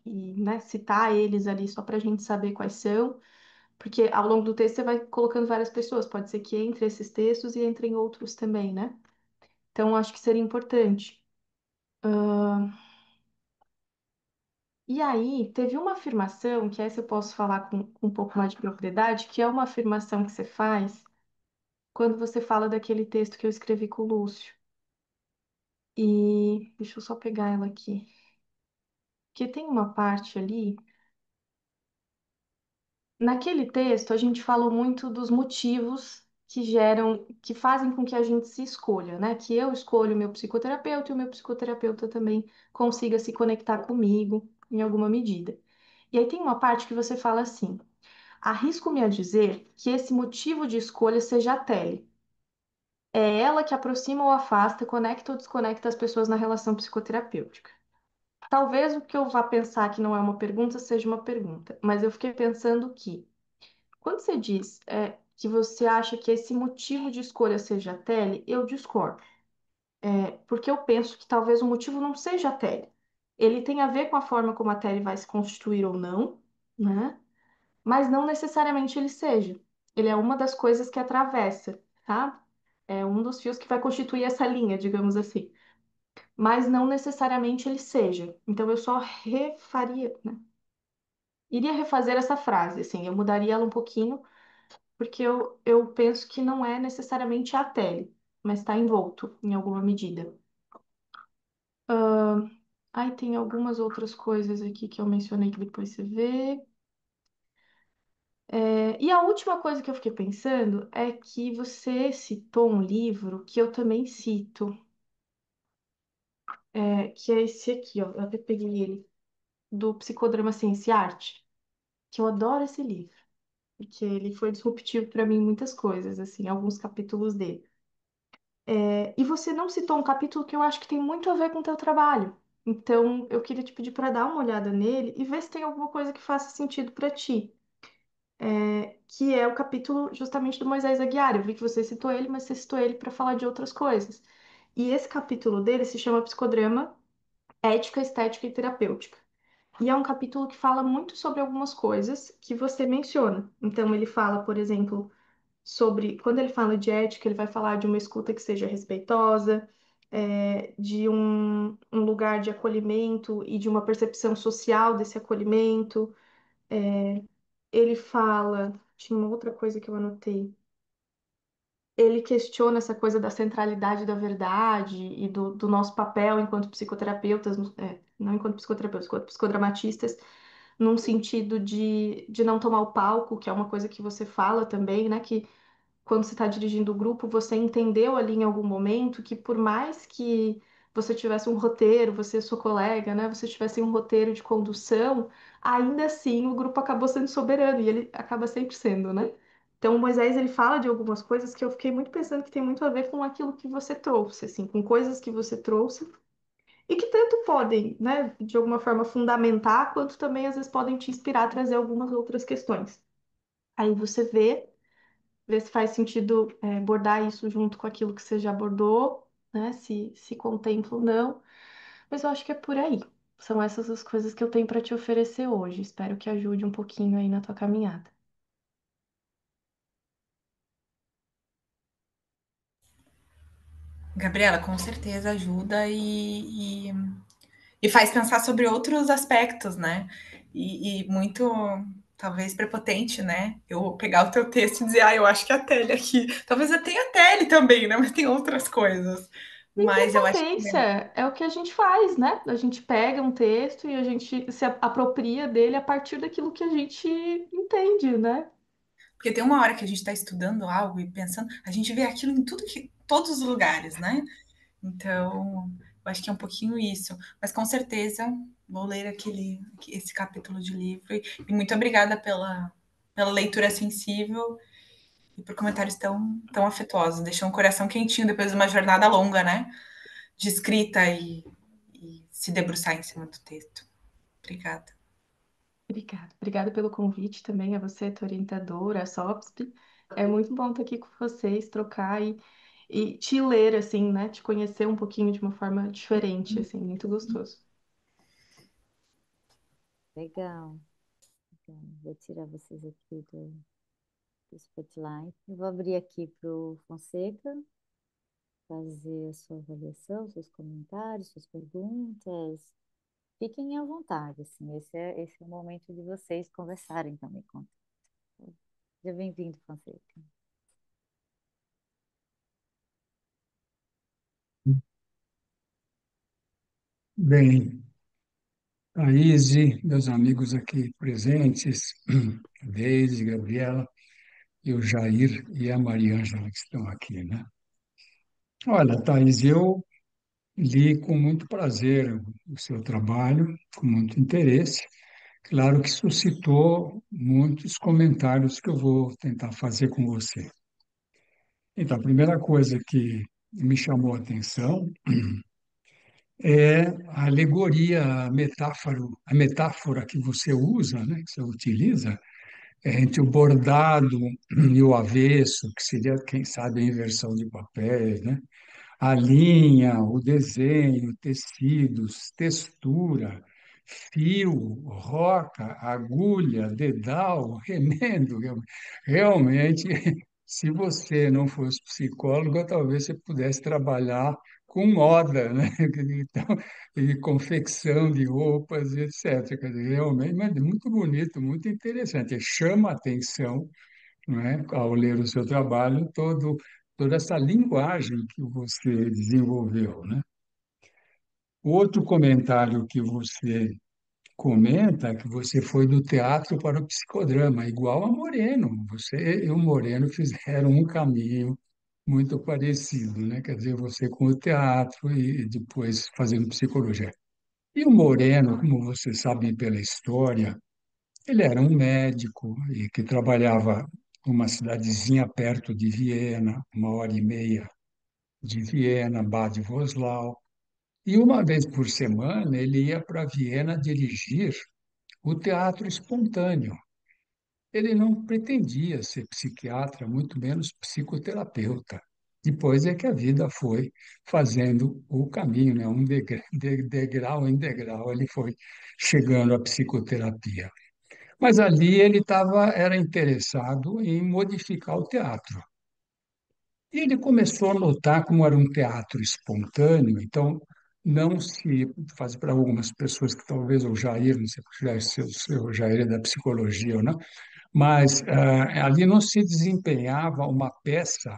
e, né, citar eles ali só para a gente saber quais são. Porque ao longo do texto você vai colocando várias pessoas, pode ser que entre esses textos e entrem outros também, né? Então acho que seria importante. E aí, teve uma afirmação, que essa eu posso falar com um pouco mais de propriedade, que é uma afirmação que você faz quando você fala daquele texto que eu escrevi com o Lúcio. E deixa eu só pegar ela aqui. Porque tem uma parte ali. Naquele texto, a gente falou muito dos motivos que geram, que fazem com que a gente se escolha, né? Que eu escolho o meu psicoterapeuta e o meu psicoterapeuta também consiga se conectar comigo em alguma medida. E aí tem uma parte que você fala assim: arrisco-me a dizer que esse motivo de escolha seja a tele. É ela que aproxima ou afasta, conecta ou desconecta as pessoas na relação psicoterapêutica. Talvez o que eu vá pensar que não é uma pergunta seja uma pergunta, mas eu fiquei pensando que quando você diz que você acha que esse motivo de escolha seja a tele, eu discordo. Porque eu penso que talvez o motivo não seja a tele. Ele tem a ver com a forma como a tele vai se constituir ou não, né? Mas não necessariamente ele seja. Ele é uma das coisas que atravessa, tá? É um dos fios que vai constituir essa linha, digamos assim. Mas não necessariamente ele seja. Então eu só refaria, né? Iria refazer essa frase, assim, eu mudaria ela um pouquinho, porque eu penso que não é necessariamente a tele, mas está envolto em alguma medida. Aí tem algumas outras coisas aqui que eu mencionei que depois você vê. E a última coisa que eu fiquei pensando é que você citou um livro que eu também cito, que é esse aqui, ó. Eu até peguei ele, do Psicodrama Ciência e Arte, que eu adoro esse livro, porque ele foi disruptivo para mim em muitas coisas, assim, alguns capítulos dele. E você não citou um capítulo que eu acho que tem muito a ver com o teu trabalho. Então, eu queria te pedir para dar uma olhada nele e ver se tem alguma coisa que faça sentido para ti. Que é o capítulo justamente do Moisés Aguiar. Eu vi que você citou ele, mas você citou ele para falar de outras coisas. E esse capítulo dele se chama Psicodrama, Ética, Estética e Terapêutica. E é um capítulo que fala muito sobre algumas coisas que você menciona. Então, ele fala, por exemplo, sobre, quando ele fala de ética, ele vai falar de uma escuta que seja respeitosa, de um lugar de acolhimento e de uma percepção social desse acolhimento. Ele fala, tinha uma outra coisa que eu anotei. Ele questiona essa coisa da centralidade da verdade e do nosso papel enquanto psicoterapeutas, não enquanto psicoterapeutas, enquanto psicodramatistas, num sentido de não tomar o palco, que é uma coisa que você fala também, né? Que quando você está dirigindo o grupo, você entendeu ali em algum momento que por mais que você tivesse um roteiro, você e sua colega, né, você tivesse um roteiro de condução, ainda assim o grupo acabou sendo soberano e ele acaba sempre sendo, né? Então, o Moisés, ele fala de algumas coisas que eu fiquei muito pensando que tem muito a ver com aquilo que você trouxe, assim, com coisas que você trouxe e que tanto podem, né, de alguma forma fundamentar, quanto também às vezes podem te inspirar a trazer algumas outras questões. Aí você vê ver se faz sentido abordar isso junto com aquilo que você já abordou, né? Se contempla ou não. Mas eu acho que é por aí. São essas as coisas que eu tenho para te oferecer hoje. Espero que ajude um pouquinho aí na tua caminhada. Gabriela, com certeza ajuda e faz pensar sobre outros aspectos, né? E muito, talvez, prepotente, né? Eu pegar o teu texto e dizer, eu acho que a Tele aqui. Talvez eu tenha a Tele também, né? Mas tem outras coisas. E Mas eu acho que prepotência é o que a gente faz, né? A gente pega um texto e a gente se apropria dele a partir daquilo que a gente entende, né? porque tem uma hora que a gente está estudando algo e pensando, a gente vê aquilo em todos os lugares, né? Então, eu acho que é um pouquinho isso. Mas com certeza vou ler esse capítulo de livro. E muito obrigada pela leitura sensível e por comentários tão afetuosos. Deixou um coração quentinho depois de uma jornada longa, né? De escrita e se debruçar em cima do texto. Obrigada. Obrigada. Obrigada pelo convite também a você, tua orientadora, a SOPSP. É muito bom estar aqui com vocês, trocar e te ler, assim, né? Te conhecer um pouquinho de uma forma diferente, assim, muito gostoso. Legal. Legal. Vou tirar vocês aqui do Spotlight. Eu vou abrir aqui para o Fonseca fazer a sua avaliação, seus comentários, suas perguntas. Fiquem à vontade, assim, esse é o momento de vocês conversarem também. Seja bem-vindo, Fonseca. Bem, Thaís, meus amigos aqui presentes, Deise, Gabriela, e o Jair e a Mariângela que estão aqui, né? Olha, Thaís, eu li com muito prazer o seu trabalho, com muito interesse. Claro que suscitou muitos comentários que eu vou tentar fazer com você. Então, a primeira coisa que me chamou a atenção é a alegoria, a metáfora que você usa, né, que você utiliza, entre o bordado e o avesso, que seria, quem sabe, a inversão de papéis, né? A linha, o desenho, tecidos, textura, fio, roca, agulha, dedal, remendo, realmente se você não fosse psicólogo, talvez você pudesse trabalhar com moda, né? Então, e confecção de roupas, etc. Quer dizer, realmente, mas é muito bonito, muito interessante. Chama a atenção, não é? Ao ler o seu trabalho, toda essa linguagem que você desenvolveu, né? O outro comentário que você comenta é que você foi do teatro para o psicodrama, igual a Moreno. Você e o Moreno fizeram um caminho muito parecido, né? Quer dizer, você com o teatro e depois fazendo psicologia. E o Moreno, como você sabe pela história, ele era um médico e que trabalhava numa cidadezinha perto de Viena, 1 hora e meia de Viena, Bad Voslau. E uma vez por semana ele ia para Viena dirigir o teatro espontâneo. Ele não pretendia ser psiquiatra, muito menos psicoterapeuta. Depois é que a vida foi fazendo o caminho, né? Degrau em degrau, ele foi chegando à psicoterapia. Mas ali era interessado em modificar o teatro. E ele começou a notar como era um teatro espontâneo, então não se faz para algumas pessoas que talvez o Jair, não sei se o Jair é da psicologia ou não, mas ali não se desempenhava uma peça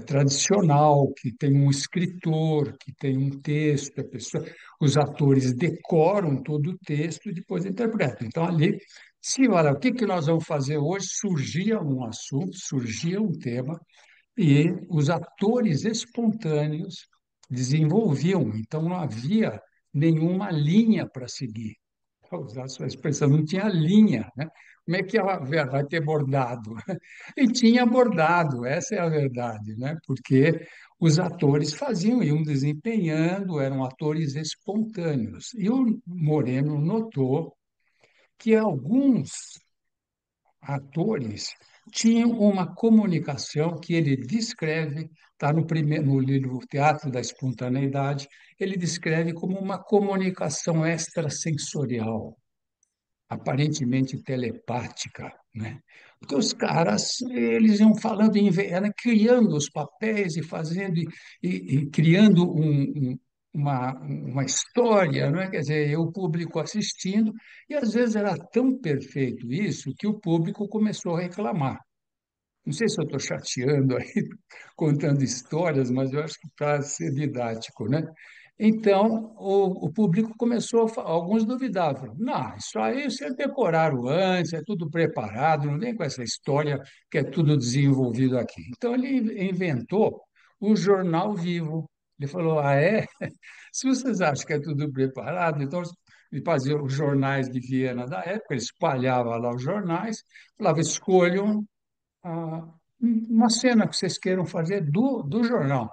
tradicional, que tem um escritor, que tem um texto, os atores decoram todo o texto e depois interpretam. Então, ali, se olha, o que que nós vamos fazer hoje? Surgia um assunto, surgia um tema, e os atores espontâneos desenvolviam, então não havia nenhuma linha para seguir. Para usar a sua expressão, não tinha linha, né? Como é que ela vai ter bordado? E tinha bordado, essa é a verdade, né? Porque os atores faziam, iam desempenhando, eram atores espontâneos. E o Moreno notou que alguns atores tinham uma comunicação que ele descreve, está no livro Teatro da Espontaneidade, ele descreve como uma comunicação extrasensorial, aparentemente telepática, né? Porque os caras, eles iam falando, criando os papéis e fazendo, e criando uma história, não é? Quer dizer, o público assistindo, e às vezes era tão perfeito isso que o público começou a reclamar. Não sei se eu estou chateando aí, contando histórias, mas eu acho que para ser didático, né? Então, o público começou, alguns duvidavam. Não, isso aí vocês decoraram antes, é tudo preparado, não vem com essa história que é tudo desenvolvido aqui. Então, ele inventou o jornal vivo. Ele falou, ah, é? Se vocês acham que é tudo preparado, então ele fazia os jornais de Viena da época, ele espalhava lá os jornais, falava, escolham uma cena que vocês queiram fazer do jornal.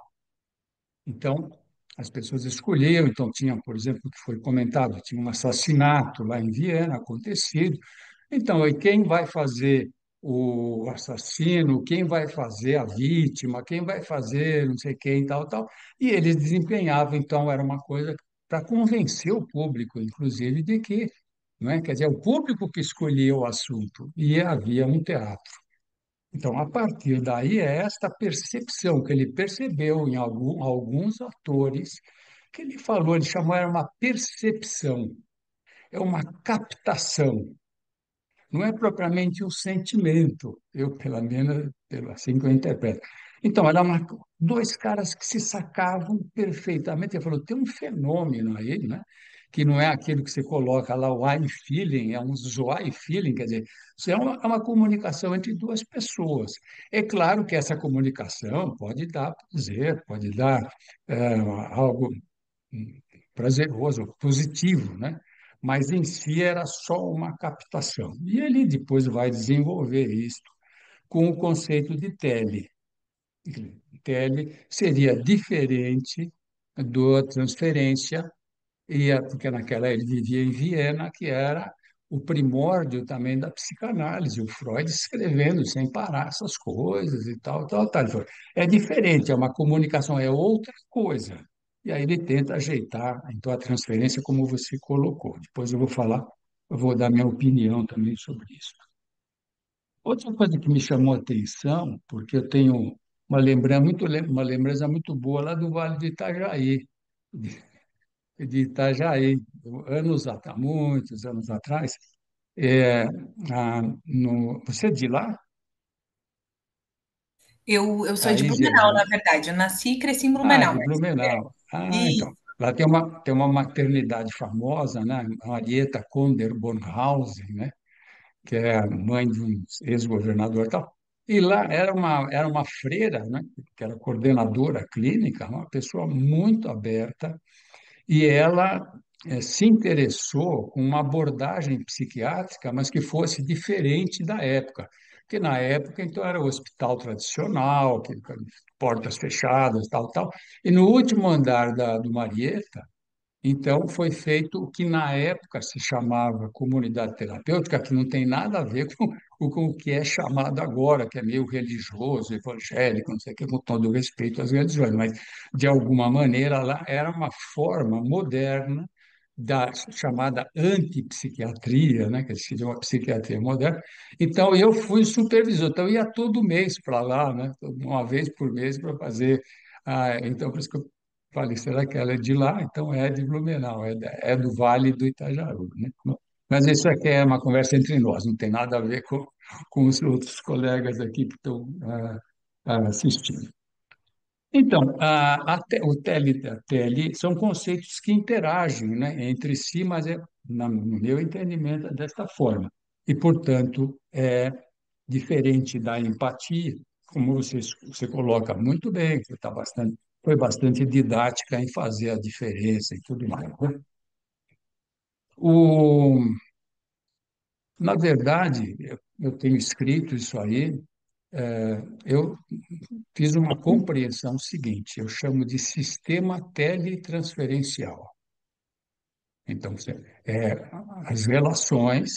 Então, as pessoas escolhiam. Então, tinha, por exemplo, o que foi comentado, tinha um assassinato lá em Viena acontecido. Então, e quem vai fazer o assassino, quem vai fazer a vítima, quem vai fazer não sei quem, tal, tal. E eles desempenhavam, então, era uma coisa para convencer o público, inclusive, de que, não é? Quer dizer, o público que escolhia o assunto, e havia um teatro. Então, a partir daí, é esta percepção que ele percebeu em alguns atores, que ele falou, ele chamou, era uma percepção, é uma captação, não é propriamente um sentimento, eu, pelo menos, assim que eu interpreto. Então, dois caras que se sacavam perfeitamente. Ele falou, tem um fenômeno aí, né? Que não é aquilo que você coloca lá, o I'm feeling, é um zoai feeling, quer dizer, isso é uma comunicação entre duas pessoas. É claro que essa comunicação pode dar prazer, pode dar algo prazeroso, positivo, né? Mas em si era só uma captação. E ele depois vai desenvolver isso com o conceito de tele. Tele seria diferente da transferência, porque naquela ele vivia em Viena, que era o primórdio também da psicanálise, o Freud escrevendo sem parar essas coisas e tal, tal, tal. Ele falou, é diferente, é uma comunicação, é outra coisa. E aí ele tenta ajeitar, então, a transferência como você colocou. Depois eu vou dar minha opinião também sobre isso. Outra coisa que me chamou a atenção, porque eu tenho uma lembrança muito boa lá do Vale do Itajaí, de Itajaí, há muitos anos atrás. É, você é de lá, Eu sou de Thaís, é Blumenau, de na lá? verdade. Eu nasci e cresci em Ah, Blumenau. de Blumenau. Ah, então. Isso. Lá tem uma maternidade famosa, né? Marieta Konder Bornhausen, né? Que é a mãe de um ex-governador e tal. E lá era uma freira, né? Que era coordenadora clínica, uma pessoa muito aberta, e ela se interessou com uma abordagem psiquiátrica, mas que fosse diferente da época. Porque na época, então, era o hospital tradicional, portas fechadas, tal, tal. E no último andar do Marieta, então, foi feito o que na época se chamava comunidade terapêutica, que não tem nada a ver com o que é chamado agora, que é meio religioso, evangélico, não sei o que, com todo respeito às religiões, mas, de alguma maneira, lá era uma forma moderna da chamada antipsiquiatria, né, que se chama psiquiatria moderna. Então, eu fui supervisor, então eu ia todo mês para lá, né, uma vez por mês para fazer. Então, por isso que eu falei, será que ela é de lá? Então é de Blumenau, é do Vale do Itajaú, né? Mas isso aqui é uma conversa entre nós, não tem nada a ver com os outros colegas aqui que estão assistindo. Então, o TEL e a TLI são conceitos que interagem, né, entre si, mas no meu entendimento, é desta forma. E, portanto, é diferente da empatia, como você coloca muito bem, você foi bastante didática em fazer a diferença e tudo mais, né? O, na verdade, eu tenho escrito isso aí, eu fiz uma compreensão seguinte, eu chamo de sistema teletransferencial. Então, as relações,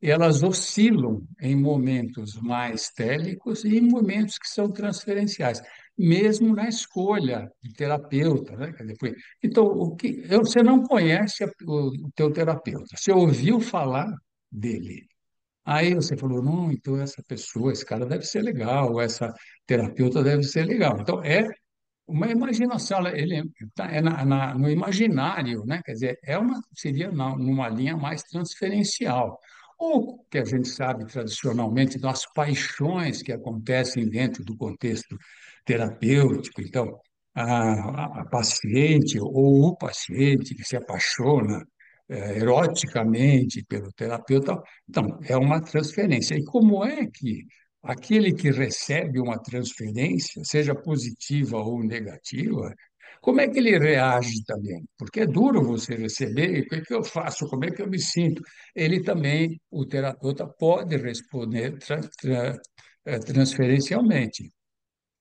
elas oscilam em momentos mais télicos e em momentos que são transferenciais, mesmo na escolha de terapeuta, né? Quer dizer, então, você não conhece o teu terapeuta, você ouviu falar dele. Aí você falou, não, então essa pessoa, esse cara deve ser legal, essa terapeuta deve ser legal. Então, uma imaginação, ele é no imaginário, né? Quer dizer, seria numa linha mais transferencial. Ou que a gente sabe tradicionalmente das paixões que acontecem dentro do contexto terapêutico. Então, a paciente ou o paciente que se apaixona eroticamente pelo terapeuta, então, é uma transferência. E como é que aquele que recebe uma transferência, seja positiva ou negativa, como é que ele reage também? Porque é duro você receber, e o que é que eu faço? Como é que eu me sinto? Ele também, o terapeuta, pode responder transferencialmente.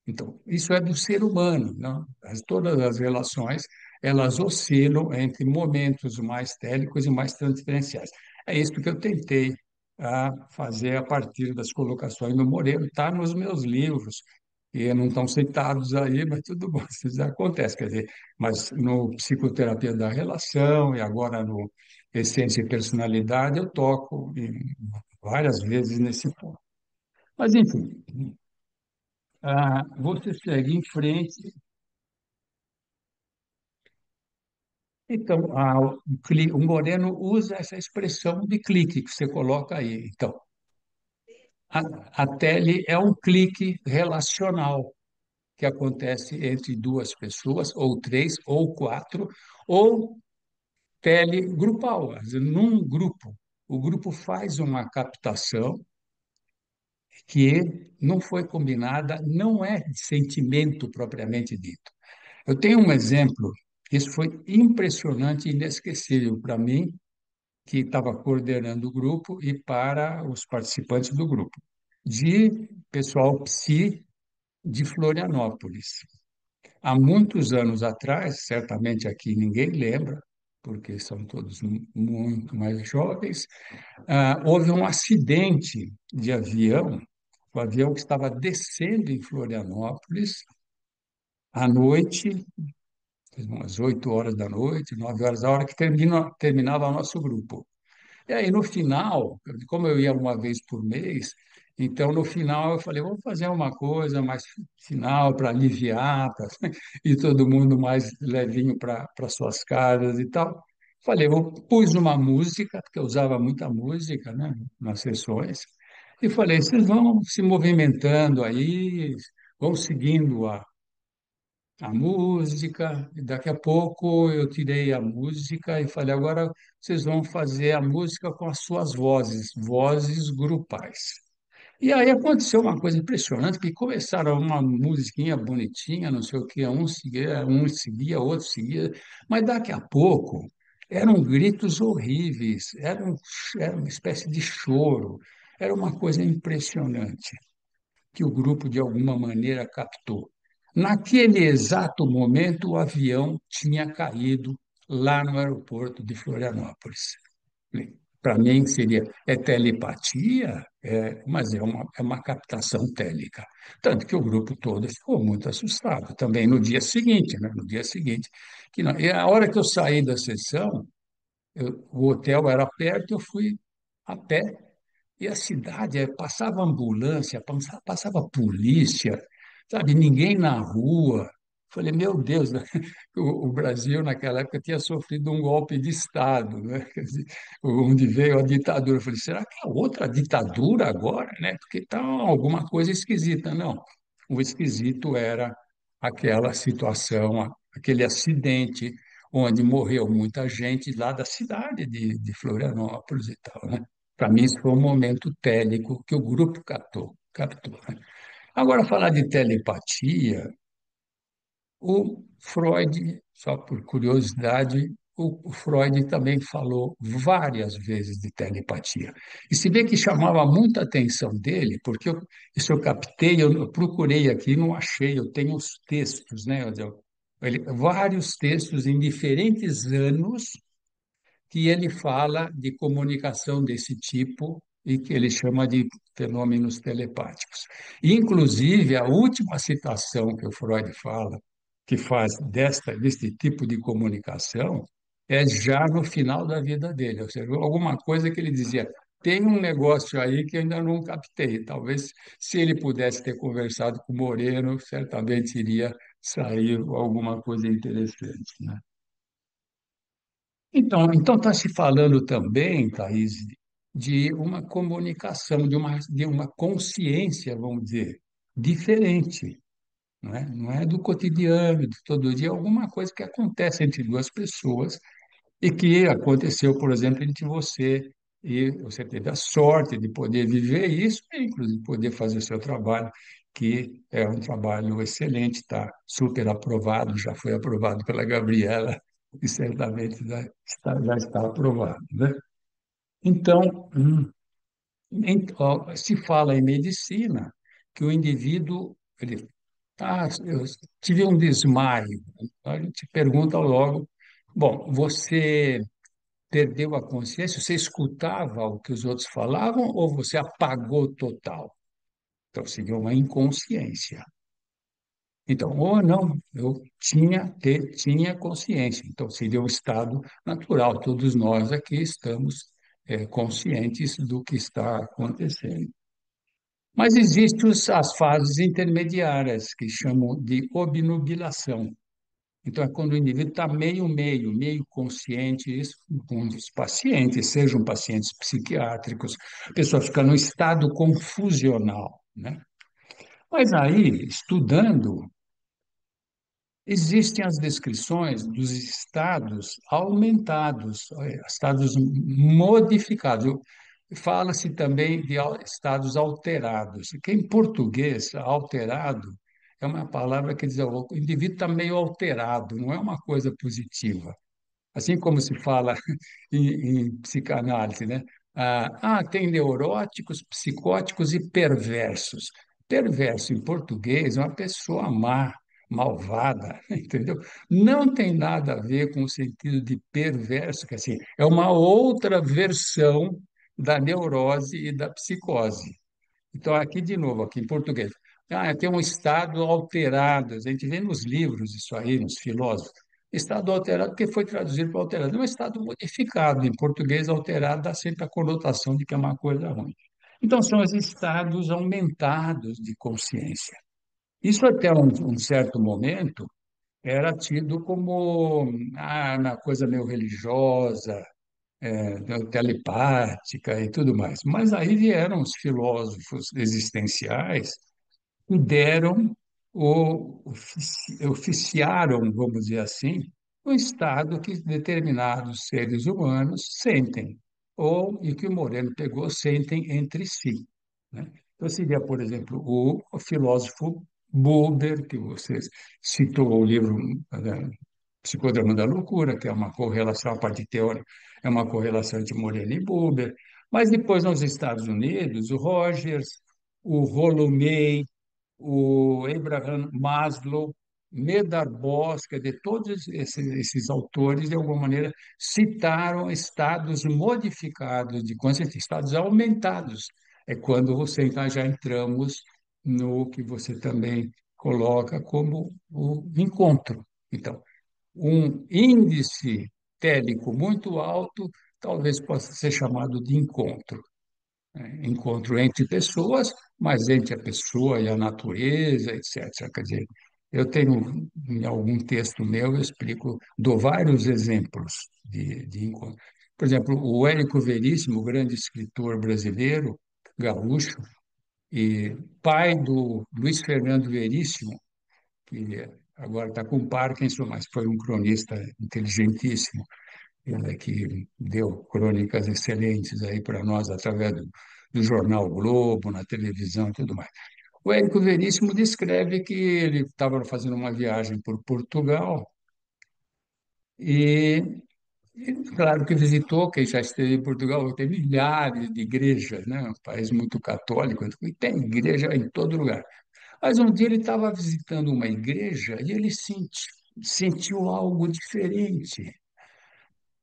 Então, isso é do ser humano, não? Todas as relações, elas oscilam entre momentos mais télicos e mais transferenciais. É isso que eu tentei fazer a partir das colocações do Moreira, está nos meus livros, e não estão citados aí, mas tudo bom, isso já acontece, quer dizer, mas no Psicoterapia da Relação e agora no Essência e Personalidade, eu toco várias vezes nesse ponto. Mas, enfim, você segue em frente. Então, o Moreno usa essa expressão de clique que você coloca aí. Então, a, a tele é um clique relacional que acontece entre duas pessoas, ou três, ou quatro, ou tele grupal, quer dizer, num grupo. O grupo faz uma captação que não foi combinada, não é de sentimento propriamente dito. Eu tenho um exemplo, isso foi impressionante e inesquecível para mim, que estava coordenando o grupo e para os participantes do grupo, de pessoal psi de Florianópolis. Há muitos anos atrás, certamente aqui ninguém lembra, porque são todos muito mais jovens, houve um acidente de avião, o avião que estava descendo em Florianópolis à noite, umas 8 horas da noite, 9 horas, a hora que terminava o nosso grupo. E aí, no final, como eu ia uma vez por mês, Então, no final, eu falei, vamos fazer uma coisa mais final para aliviar, para e todo mundo mais levinho para suas casas e tal. Falei, eu pus uma música, porque eu usava muita música, né, nas sessões, e falei, vocês vão se movimentando aí, vão seguindo a música, e daqui a pouco eu tirei a música e falei, agora vocês vão fazer a música com as suas vozes, vozes grupais. E aí aconteceu uma coisa impressionante, que começaram uma musiquinha bonitinha, não sei o que, um seguia, outro seguia, mas daqui a pouco eram gritos horríveis, era uma espécie de choro, era uma coisa impressionante que o grupo de alguma maneira captou. Naquele exato momento, o avião tinha caído lá no aeroporto de Florianópolis. Para mim seria telepatia, mas é uma captação télica. Tanto que o grupo todo ficou muito assustado. Também no dia seguinte, né? No dia seguinte, e a hora que eu saí da sessão, o hotel era perto, eu fui a pé e a cidade, passava ambulância, passava polícia, sabe, ninguém na rua. Falei, meu Deus, né? O Brasil naquela época tinha sofrido um golpe de Estado, né? Quer dizer, onde veio a ditadura. Eu falei, será que é outra ditadura agora, né? Porque está alguma coisa esquisita. Não, o esquisito era aquela situação, aquele acidente onde morreu muita gente lá da cidade de Florianópolis e tal, né? Para mim, isso foi um momento télico que o grupo captou, né? Agora, falar de telepatia, o Freud, só por curiosidade, o Freud também falou várias vezes de telepatia. E se vê que chamava muita atenção dele, porque isso eu captei, eu procurei aqui, não achei, eu tenho os textos, né? Vários textos em diferentes anos que ele fala de comunicação desse tipo e que ele chama de fenômenos telepáticos. Inclusive, a última citação que o Freud fala, que faz deste tipo de comunicação, é já no final da vida dele, ou seja, alguma coisa que ele dizia. Tem um negócio aí que eu ainda não captei. Talvez, se ele pudesse ter conversado com o Moreno, certamente iria sair alguma coisa interessante, né? Então está se falando também, Thaís, de uma comunicação, de uma consciência, vamos dizer, diferente, não é? Não é do cotidiano, de todo dia, é alguma coisa que acontece entre duas pessoas e que aconteceu, por exemplo, entre você e você teve a sorte de poder viver isso e, inclusive, poder fazer o seu trabalho, que é um trabalho excelente, está super aprovado, já foi aprovado pela Gabriela e certamente já está aprovado, né? Então, ó, se fala em medicina que o indivíduo, ele, eu tive um desmaio, a gente pergunta logo, bom, você perdeu a consciência? Você escutava o que os outros falavam ou você apagou total? Então, seria uma inconsciência. Então, ou não, eu tinha consciência. Então, seria um estado natural. Todos nós aqui estamos conscientes do que está acontecendo. Mas existem as fases intermediárias, que chamam de obnubilação. Então, é quando o indivíduo está meio consciente, isso com os pacientes, sejam pacientes psiquiátricos, a pessoa fica num estado confusional, né? Mas aí, estudando, existem as descrições dos estados aumentados, estados modificados. Fala-se também de estados alterados, que em português, alterado é uma palavra que diz o indivíduo está meio alterado, não é uma coisa positiva. Assim como se fala em psicanálise, né? Tem neuróticos, psicóticos e perversos. Perverso em português é uma pessoa má, malvada, entendeu? Não tem nada a ver com o sentido de perverso, que assim, é uma outra versão da neurose e da psicose. Então, aqui de novo, aqui em português. Tem um estado alterado. A gente vê nos livros isso aí, nos filósofos. Estado alterado, porque foi traduzido para alterado. É um estado modificado. Em português, alterado dá sempre a conotação de que é uma coisa ruim. Então, são os estados aumentados de consciência. Isso até um certo momento era tido como uma coisa meio religiosa, telepática e tudo mais. Mas aí vieram os filósofos existenciais e deram oficiaram, vamos dizer assim, o estado que determinados seres humanos sentem, ou e que o Moreno pegou, sentem entre si, né? Então, seria, por exemplo, o filósofo Buber, que você citou o livro Psicodrama da Loucura, que é uma correlação, a parte teórica, é uma correlação entre Moreno e Buber. Mas depois, nos Estados Unidos, o Rogers, o Rollo May, o Abraham Maslow, Medar Bosca, de todos esses autores, de alguma maneira, citaram estados modificados de consciência, estados aumentados. É quando já entramos no que você também coloca como o encontro. Então, um índice télico muito alto talvez possa ser chamado de encontro, né? Encontro entre pessoas, mas entre a pessoa e a natureza, etc. Quer dizer, eu tenho, em algum texto meu, eu explico, dou vários exemplos de encontro. Por exemplo, o Érico Veríssimo, o grande escritor brasileiro, gaúcho, e pai do Luiz Fernando Veríssimo, que agora está com Parkinson, mas foi um cronista inteligentíssimo, que deu crônicas excelentes aí para nós através do jornal Globo, na televisão e tudo mais. O Érico Veríssimo descreve que ele estava fazendo uma viagem por Portugal e, claro que visitou, quem já esteve em Portugal, tem milhares de igrejas, né? Um país muito católico, e tem igreja em todo lugar. Mas um dia ele estava visitando uma igreja e ele sentiu algo diferente,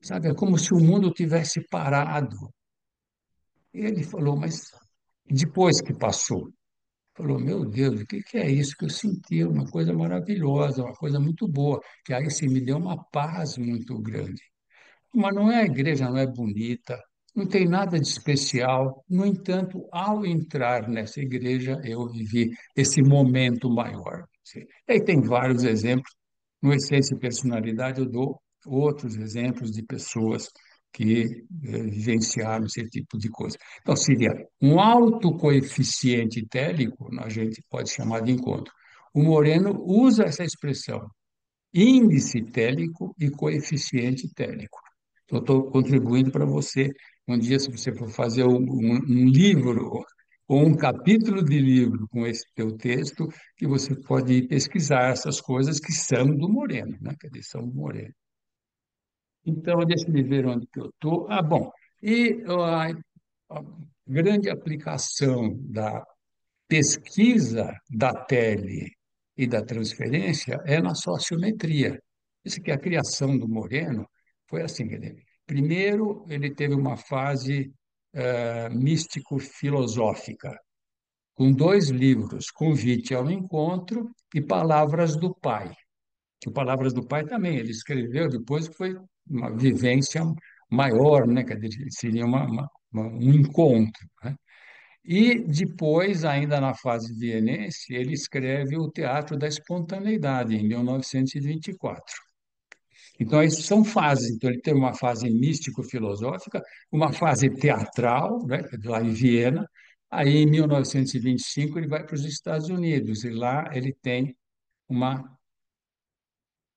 sabe? É como se o mundo tivesse parado. E ele falou, mas depois que passou, falou, meu Deus, o que que é isso que eu senti? Uma coisa maravilhosa, uma coisa muito boa, que aí se me deu uma paz muito grande. Mas não é a igreja, não é bonita, não tem nada de especial. No entanto, ao entrar nessa igreja, eu vivi esse momento maior. E aí tem vários exemplos. No Essência e Personalidade, eu dou outros exemplos de pessoas que vivenciaram esse tipo de coisa. Então, seria um alto coeficiente télico, a gente pode chamar de encontro. O Moreno usa essa expressão, índice télico e coeficiente télico. Então, estou contribuindo para você. Um dia, se você for fazer um livro ou um capítulo de livro com esse teu texto, que você pode pesquisar essas coisas que são do Moreno, né? Que eles são do Moreno. Então, deixa eu ver onde que eu estou. Ah, bom. E a grande aplicação da pesquisa da tele e da transferência é na sociometria. Isso que a criação do Moreno foi assim, primeiro ele teve uma fase místico-filosófica, com dois livros, Convite ao Encontro e Palavras do Pai. Que o Palavras do Pai também ele escreveu depois que foi uma vivência maior, né? Quer dizer, seria um encontro, né? E depois, ainda na fase vienense, ele escreve o Teatro da Espontaneidade, em 1924. Então, isso são fases. Então, ele teve uma fase místico-filosófica, uma fase teatral, né, lá em Viena. Aí, em 1925, ele vai para os Estados Unidos, e lá ele tem uma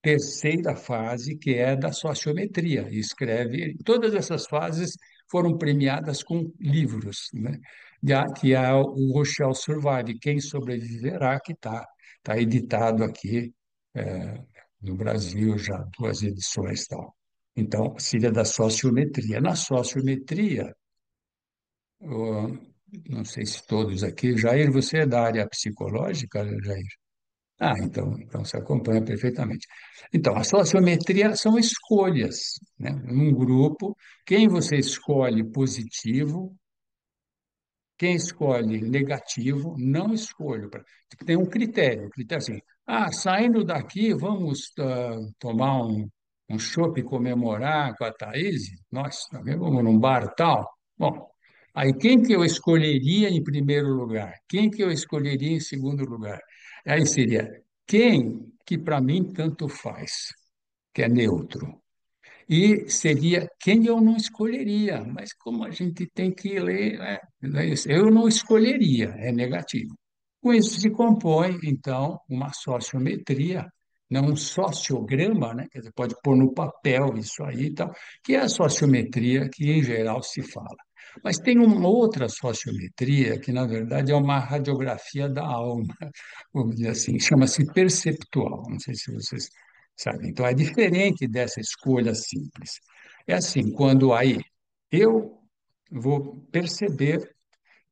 terceira fase, que é da sociometria, e escreve. Todas essas fases foram premiadas com livros, né? Que é o Rochelle Survive, Quem Sobreviverá, que tá editado aqui no Brasil, já duas edições e tal. Então, seria da sociometria. Na sociometria, não sei se todos aqui, Jair, você é da área psicológica, Jair? Ah, então você acompanha perfeitamente. Então, a sociometria são escolhas, né? Num grupo, quem você escolhe positivo, quem escolhe negativo, não escolho. Tem um critério assim, saindo daqui, vamos tomar um chopp e comemorar com a Thaís? Nós também vamos num bar tal? Bom, Aí, quem que eu escolheria em primeiro lugar? Quem que eu escolheria em segundo lugar? Aí seria quem que para mim tanto faz, que é neutro. E seria quem eu não escolheria, mas como a gente tem que ler, eu não escolheria, é negativo. Com isso se compõe, então, uma sociometria, não um sociograma, né? Quer dizer, pode pôr no papel isso aí e tal, que é a sociometria que, em geral, se fala. Mas tem uma outra sociometria que, na verdade, é uma radiografia da alma, vamos dizer assim, chama-se perceptual. Não sei se vocês sabem. Então, é diferente dessa escolha simples. É assim, quando aí eu vou perceber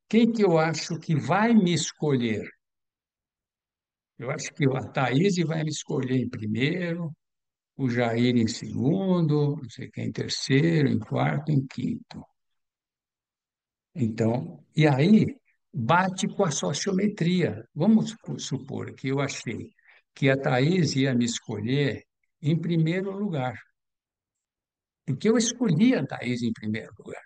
quem que eu acho que vai me escolher. Eu acho que a Thaís vai me escolher em primeiro, o Jair em segundo, não sei quem em terceiro, em quarto, em quinto. Então, e aí bate com a sociometria. Vamos supor que eu achei que a Thaís ia me escolher em primeiro lugar, porque eu escolhi a Thaís em primeiro lugar,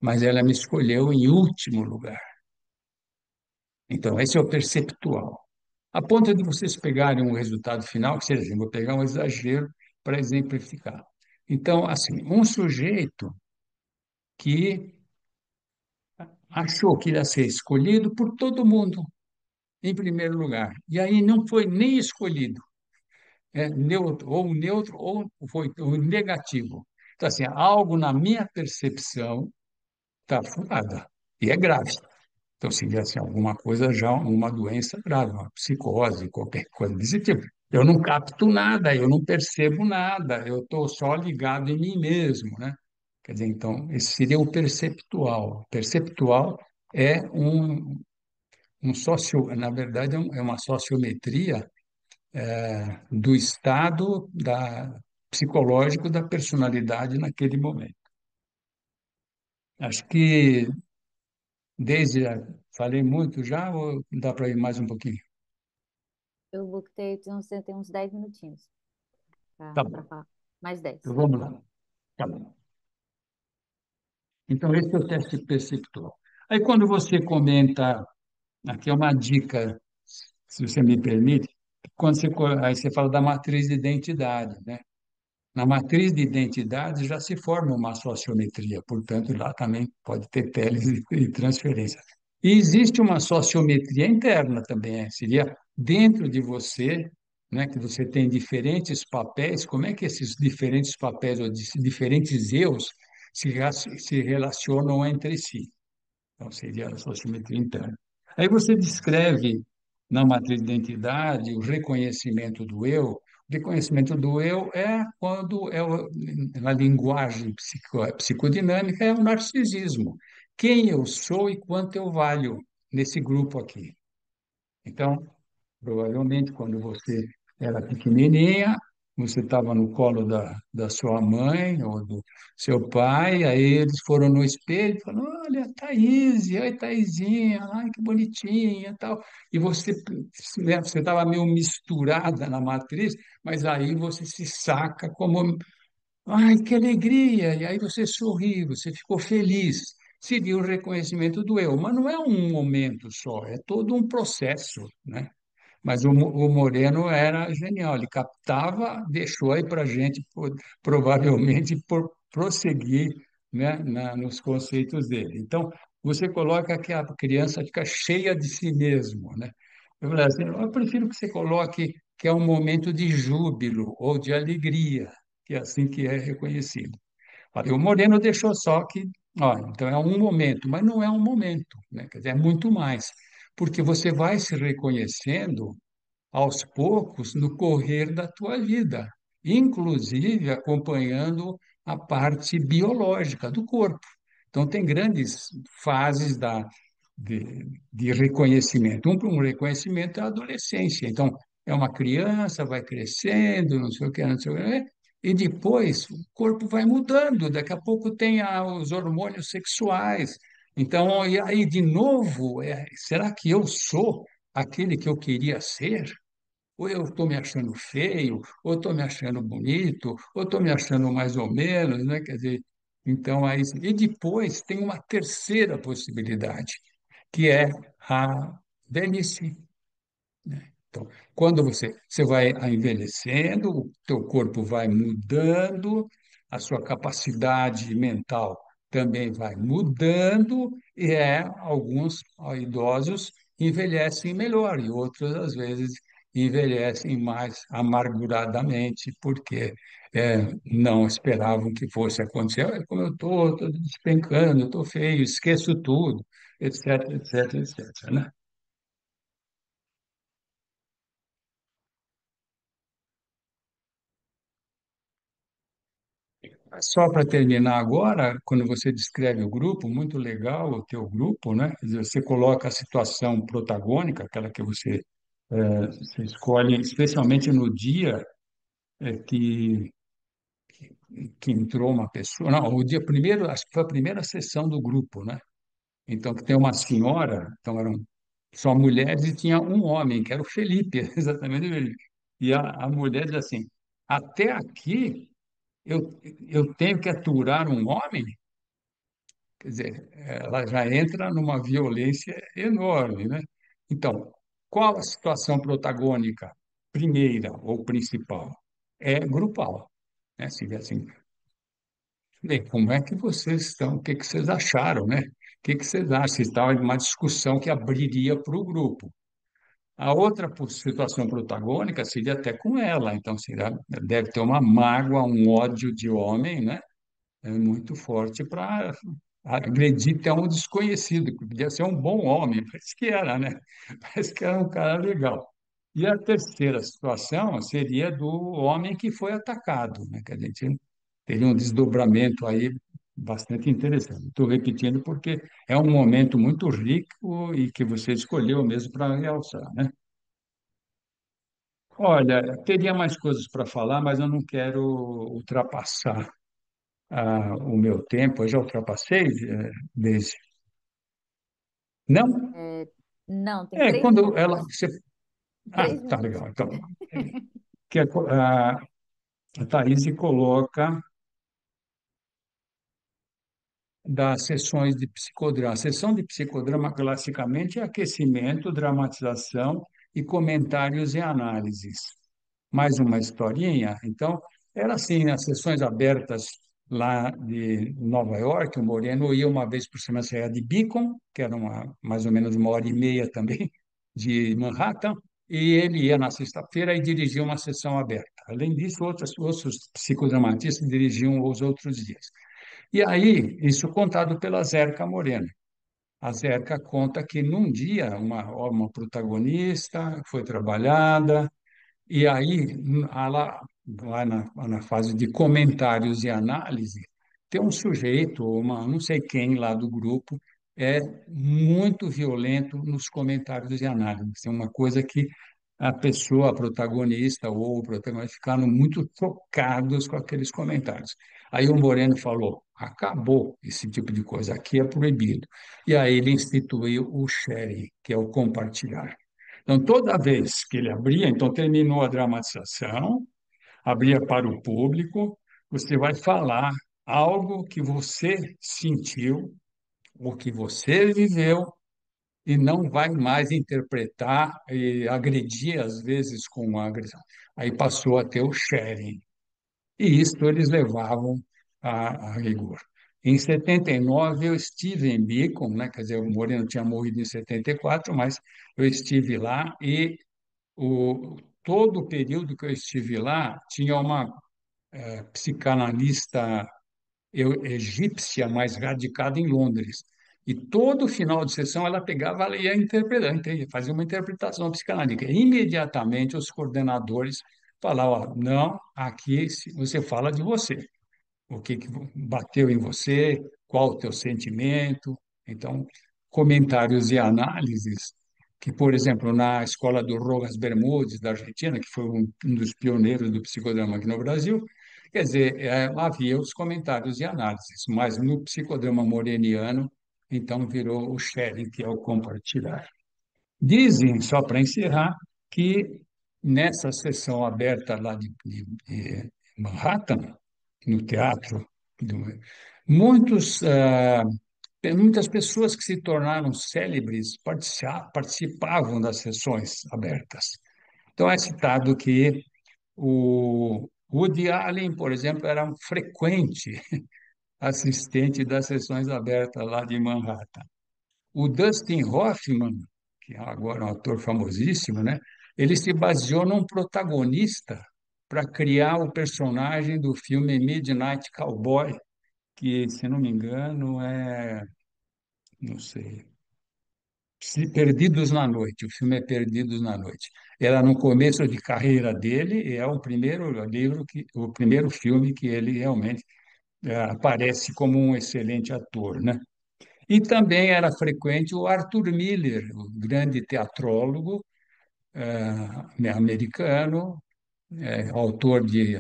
mas ela me escolheu em último lugar. Então, esse é o perceptual. A ponto de vocês pegarem um resultado final, que seja, assim, vou pegar um exagero para exemplificar. Então, assim, um sujeito que achou que ia ser escolhido por todo mundo, em primeiro lugar. E aí não foi nem escolhido, neutro, ou foi o negativo. Então, assim, algo na minha percepção está furada, e é grave. Então, seria assim, alguma coisa já, uma doença grave, uma psicose, qualquer coisa desse tipo. Eu não capto nada, eu não percebo nada, eu estou só ligado em mim mesmo, né? Quer dizer, então, esse seria o perceptual. Perceptual é na verdade, é uma sociometria do estado psicológico da personalidade naquele momento. Acho que falei muito já, ou dá para ir mais um pouquinho? Eu vou ter tem uns 10 minutinhos Tá para bom, falar. Mais 10. então vamos lá. Tá bom. Então, esse é o teste perceptual. Aí, quando você comenta, aqui é uma dica, se você me permite, aí você fala da matriz de identidade, né? Na matriz de identidade já se forma uma sociometria, portanto, lá também pode ter teles e transferência. E existe uma sociometria interna também, seria dentro de você, né, que você tem diferentes papéis, como é que esses diferentes papéis ou diferentes eus se relacionam entre si? Então, seria a sociometria interna. Aí você descreve na matriz de identidade o reconhecimento do eu. O reconhecimento do eu é quando, na linguagem psicodinâmica, é o narcisismo. Quem eu sou e quanto eu valho nesse grupo aqui. Então, provavelmente, quando você era pequenininha, você estava no colo da sua mãe ou do seu pai, aí eles foram no espelho e falaram, olha, Thaís, oi, Thaisinha, ai, que bonitinha, tal. E você, né, você estava meio misturada na matriz, mas aí você se saca como ai, que alegria! E aí você sorri, você ficou feliz. Seria o reconhecimento do eu, mas não é um momento só, é todo um processo, né? Mas o Moreno era genial, ele captava, deixou aí para a gente, provavelmente, prosseguir, né, nos conceitos dele. Então, você coloca que a criança fica cheia de si mesmo, né? Eu falei assim, eu prefiro que você coloque que é um momento de júbilo ou de alegria, que é assim que é reconhecido. Olha, o Moreno deixou só que, ó, então é um momento, mas não é um momento, né? Quer dizer, é muito mais, porque você vai se reconhecendo aos poucos no correr da tua vida, inclusive acompanhando a parte biológica do corpo. Então, tem grandes fases de reconhecimento. Um reconhecimento é a adolescência. Então, é uma criança, vai crescendo, não sei o que, não sei o que, e depois o corpo vai mudando. Daqui a pouco tem os hormônios sexuais. Então, e aí, de novo, será que eu sou aquele que eu queria ser? Ou eu estou me achando feio, ou estou me achando bonito, ou estou me achando mais ou menos, né? Quer dizer, Então, aí, e depois tem uma terceira possibilidade, que é a velhice. Então, quando você vai envelhecendo, o teu corpo vai mudando, a sua capacidade mental também vai mudando, e alguns idosos envelhecem melhor, e outros, às vezes, envelhecem mais amarguradamente, porque não esperavam que fosse acontecer. Olha como eu estou despencando, estou feio, esqueço tudo, etc, etc, etc, né? Só para terminar agora, quando você descreve o grupo, muito legal o teu grupo, né? Quer dizer, você coloca a situação protagônica, aquela que você escolhe, especialmente no dia que, que entrou uma pessoa. Não, o dia primeiro, acho que foi a primeira sessão do grupo, né? Então, que tem uma senhora, então eram só mulheres e tinha um homem, que era o Felipe, exatamente o Felipe. E a mulher diz assim: até aqui eu tenho que aturar um homem? Quer dizer, ela já entra numa violência enorme, né? Então, qual a situação protagônica primeira ou principal? É grupal, né? Seria assim, bem, como é que vocês estão? O que que vocês acharam, né? O que que vocês acham? Vocês estavam em uma discussão que abriria para o grupo. A outra situação protagônica seria até com ela, então deve ter uma mágoa, um ódio de homem, né? Muito forte para agredir até um desconhecido, que podia ser um bom homem, parece que era, né? Parece que era um cara legal. E a terceira situação seria do homem que foi atacado, né? Que a gente teria um desdobramento aí bastante interessante. Estou repetindo porque é um momento muito rico e que você escolheu mesmo para realçar, né? Olha, teria mais coisas para falar, mas eu não quero ultrapassar o meu tempo. Eu já ultrapassei, desde. Não? É, não, tem É, três quando minutos. ela. Ah, Três tá minutos. legal. Então, que a Thaís coloca das sessões de psicodrama. A sessão de psicodrama, classicamente, é aquecimento, dramatização e comentários e análises. Mais uma historinha. Então, era assim, nas sessões abertas lá de Nova York, o Moreno ia uma vez por semana, saía de Beacon, que era mais ou menos 1 hora e meia também, de Manhattan, e ele ia na sexta-feira e dirigia uma sessão aberta. Além disso, outros psicodramatistas dirigiam os outros dias. E aí, isso contado pela Zerca Moreno. A Zerca conta que num dia uma protagonista foi trabalhada, e aí, lá na fase de comentários e análise, tem um sujeito, não sei quem lá do grupo, é muito violento nos comentários e análises. Tem uma coisa que a pessoa, a protagonista ou o protagonista ficaram muito chocados com aqueles comentários. Aí o Moreno falou: acabou esse tipo de coisa, aqui é proibido. E aí ele instituiu o sharing, que é o compartilhar. Então, toda vez que ele abria, então terminou a dramatização, abria para o público, você vai falar algo que você sentiu, o que você viveu, e não vai mais interpretar e agredir, às vezes, com agressão. Aí passou a ter o sharing. E isso eles levavam a rigor. Em 79, eu estive em Beacon, né? Quer dizer, o Moreno tinha morrido em 74, mas eu estive lá e todo o período que eu estive lá, tinha uma psicanalista egípcia, mais radicada em Londres. E todo final de sessão ela pegava, ela ia interpretar, fazia uma interpretação psicanalítica. Imediatamente os coordenadores falavam: ó, não, aqui você fala de você, o que que bateu em você, qual o teu sentimento. Então, comentários e análises que, por exemplo, na escola do Rogas Bermúdez, da Argentina, que foi um dos pioneiros do psicodrama aqui no Brasil, quer dizer, havia os comentários e análises, mas no psicodrama moreniano, então virou o sharing, que é o compartilhar. Dizem, só para encerrar, que nessa sessão aberta lá de Manhattan, no teatro, do- Muitas pessoas que se tornaram célebres participavam das sessões abertas. Então, é citado que o Woody Allen, por exemplo, era um frequente assistente das sessões abertas lá de Manhattan. O Dustin Hoffman, que é agora um ator famosíssimo, né? Ele se baseou num protagonista para criar o personagem do filme Midnight Cowboy, que, se não me engano, não sei, Perdidos na Noite. O filme é Perdidos na Noite. Era no começo de carreira dele e é o primeiro o primeiro filme que ele realmente aparece como um excelente ator, né? E também era frequente o Arthur Miller, o grande teatrólogo americano, autor de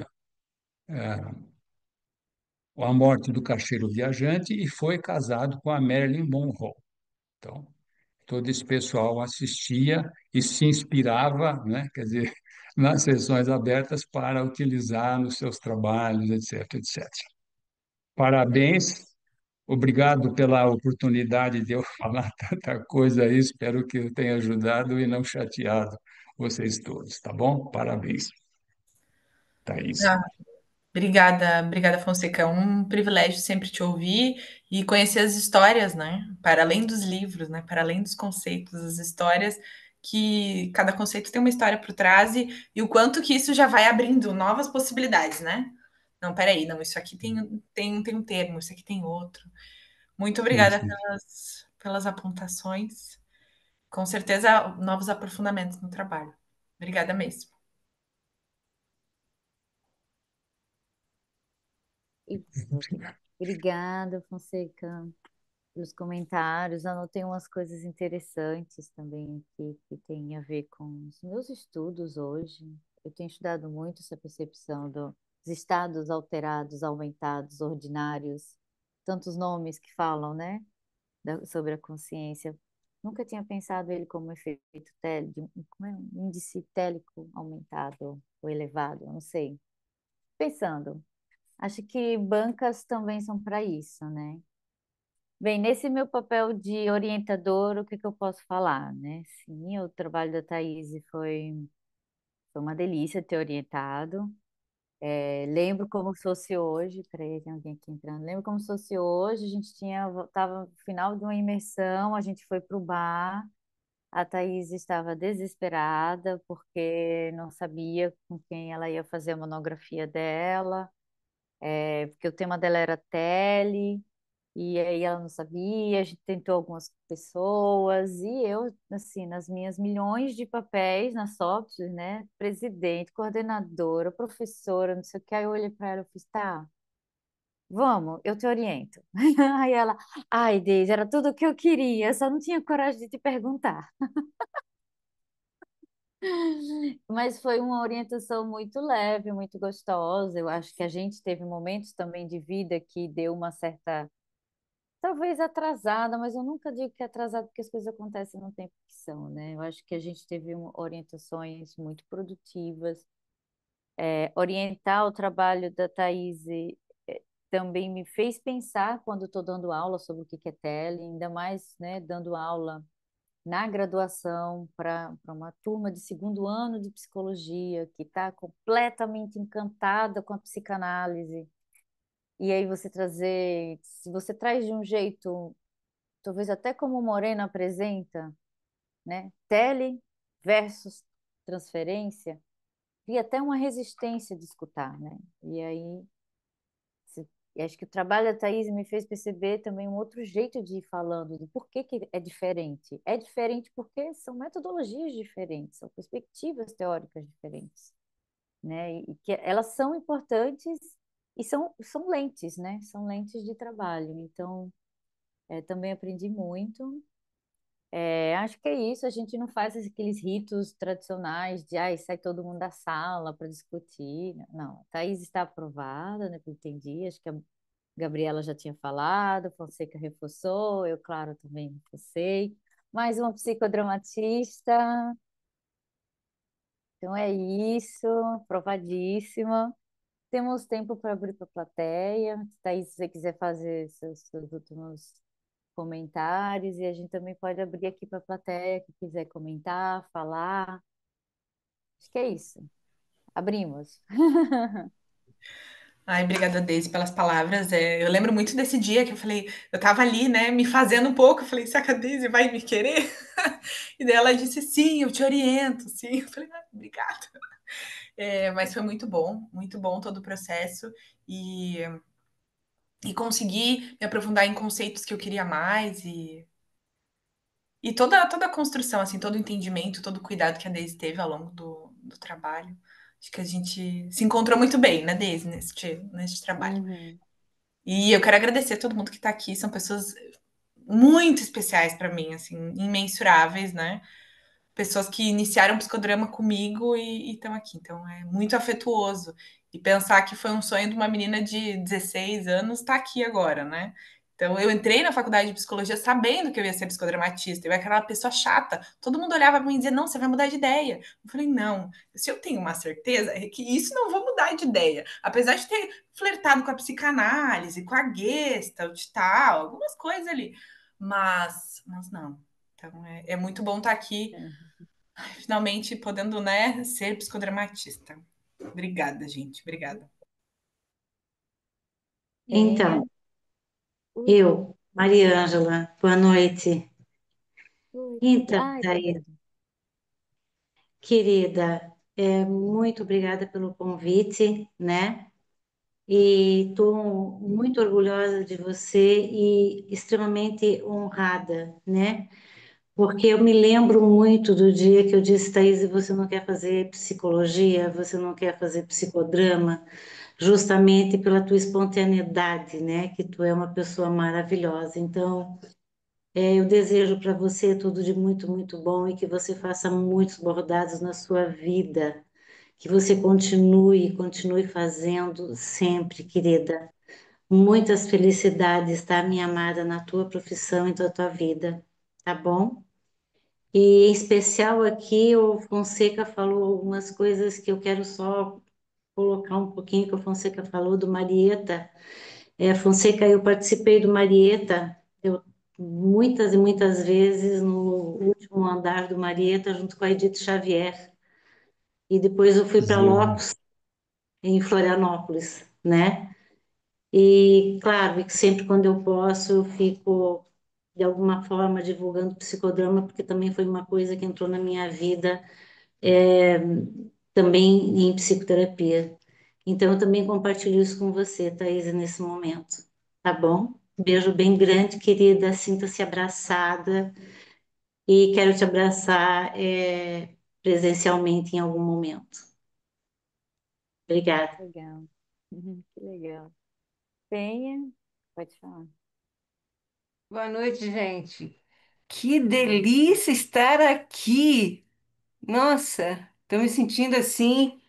A Morte do Caixeiro Viajante, e foi casado com a Marilyn Monroe. Então, todo esse pessoal assistia e se inspirava, né, quer dizer, nas sessões abertas para utilizar nos seus trabalhos, etc, etc. Parabéns, obrigado pela oportunidade de eu falar tanta coisa aí, espero que eu tenha ajudado e não chateado vocês todos, tá bom? Parabéns, Thaís. Ah, obrigada, obrigada, Fonseca. É um privilégio sempre te ouvir e conhecer as histórias, né? Para além dos livros, né? Para além dos conceitos, as histórias que cada conceito tem uma história por trás e o quanto que isso já vai abrindo novas possibilidades, né? Não, peraí, não, isso aqui tem um termo, isso aqui tem outro. Muito Sim, obrigada sim. pelas apontações. Com certeza, novos aprofundamentos no trabalho. Obrigada mesmo. Isso. Obrigada, Fonseca, pelos comentários. Anotei umas coisas interessantes também que têm a ver com os meus estudos hoje. Eu tenho estudado muito essa percepção dos estados alterados, aumentados, ordinários, tantos nomes que falam, né, sobre a consciência. Nunca tinha pensado ele como efeito télico, como é? Um índice télico aumentado ou elevado, eu não sei. Pensando. Acho que bancas também são para isso, né? Bem, nesse meu papel de orientador, o que que eu posso falar, né? Sim, o trabalho da Thaís foi uma delícia ter orientado. Lembro como se fosse hoje, peraí, tem alguém aqui entrando. Lembro como se fosse hoje, a gente estava no final de uma imersão, a gente foi para o bar, a Thaís estava desesperada porque não sabia com quem ela ia fazer a monografia dela, porque o tema dela era tele. E aí ela não sabia, a gente tentou algumas pessoas, e eu, assim, nas minhas milhões de papéis na software, né? Presidente, coordenadora, professora, não sei o que, aí eu olhei para ela e fiz, tá, vamos, eu te oriento. Aí ela, ai, Deise, era tudo o que eu queria, eu só não tinha coragem de te perguntar. Mas foi uma orientação muito leve, muito gostosa. Eu acho que a gente teve momentos também de vida que deu uma certa. Talvez atrasada, mas eu nunca digo que é atrasada porque as coisas acontecem no tempo que são, né? Eu acho que a gente teve orientações muito produtivas. Orientar o trabalho da Thaís também me fez pensar quando estou dando aula sobre o que que é tele, ainda mais, né, dando aula na graduação para uma turma de segundo ano de psicologia que está completamente encantada com a psicanálise. E aí se você traz de um jeito talvez até como o Moreno apresenta, né? Tele versus transferência, e até uma resistência de escutar, né? E aí, e acho que o trabalho da Thaís me fez perceber também um outro jeito de ir falando, do porquê que é diferente. É diferente porque são metodologias diferentes, são perspectivas teóricas diferentes, né? E que elas são importantes e são lentes, né? São lentes de trabalho. Então, também aprendi muito. Acho que é isso, a gente não faz aqueles ritos tradicionais de sai todo mundo da sala para discutir. Não, a Thaís está aprovada, né, pelo que entendi, acho que a Gabriela já tinha falado, a Fonseca reforçou, eu, claro, também reforcei. Mais uma psicodramatista, então é isso, aprovadíssima. temos tempo para abrir para a plateia. Thaís, se você quiser fazer seus últimos comentários, e a gente também pode abrir aqui para a plateia que quiser comentar, falar. Acho que é isso. Abrimos. Ai, obrigada, Deise, pelas palavras. Eu lembro muito desse dia que eu falei, eu tava ali, né, me fazendo um pouco. Eu falei, será que a Deise vai me querer? E daí ela disse, sim, eu te oriento, sim. Eu falei, obrigada. Mas foi muito bom todo o processo. E, e consegui me aprofundar em conceitos que eu queria mais. E toda a construção, assim, todo o entendimento, todo o cuidado que a Deise teve ao longo do trabalho. Acho que a gente se encontrou muito bem, né, Deise, neste trabalho. Uhum. E eu quero agradecer a todo mundo que está aqui, são pessoas muito especiais para mim, assim, imensuráveis, né? Pessoas que iniciaram o psicodrama comigo e estão aqui. Então é muito afetuoso. E pensar que foi um sonho de uma menina de 16 anos está aqui agora, né? Então eu entrei na faculdade de psicologia sabendo que eu ia ser psicodramatista. Eu era aquela pessoa chata. Todo mundo olhava para mim e dizia: "Não, você vai mudar de ideia". Eu falei: "Não, se eu tenho uma certeza é que isso não vou mudar de ideia". Apesar de ter flertado com a psicanálise, com a Gestalt e tal, algumas coisas ali. Mas não. Então é muito bom estar aqui finalmente podendo, né, ser psicodramatista. Obrigada, gente. Obrigada. Penha. Então, Ui, eu, Maria Ângela, boa noite. ui. Então, Ai, tá Thaís, vendo? querida, muito obrigada pelo convite, né? E estou muito orgulhosa de você e extremamente honrada, né? Porque eu me lembro muito do dia que eu disse, Thaís, você não quer fazer psicologia, você não quer fazer psicodrama, justamente pela tua espontaneidade, né? Que tu é uma pessoa maravilhosa. Então, eu desejo para você tudo de muito, muito bom e que você faça muitos bordados na sua vida, que você continue fazendo sempre, querida. Muitas felicidades, tá, minha amada, na tua profissão e na tua vida, tá bom? E em especial aqui, o Fonseca falou algumas coisas que eu quero só colocar um pouquinho que o Fonseca falou do Marieta. Fonseca, eu participei do Marieta, eu muitas e muitas vezes no último andar do Marieta, junto com a Edith Xavier. E depois eu fui para Zero. Lopes, em Florianópolis, né? E claro, que sempre quando eu posso, eu fico de alguma forma divulgando psicodrama, porque também foi uma coisa que entrou na minha vida, é, também em psicoterapia. Então, eu também compartilho isso com você, Thaisa, nesse momento. Tá bom? Beijo bem grande, querida. Sinta-se abraçada e quero te abraçar, presencialmente em algum momento. Obrigada. Legal. Que legal. Penha, pode falar. Boa noite, gente. Que Boa noite. delícia estar aqui. Nossa, estou me sentindo assim,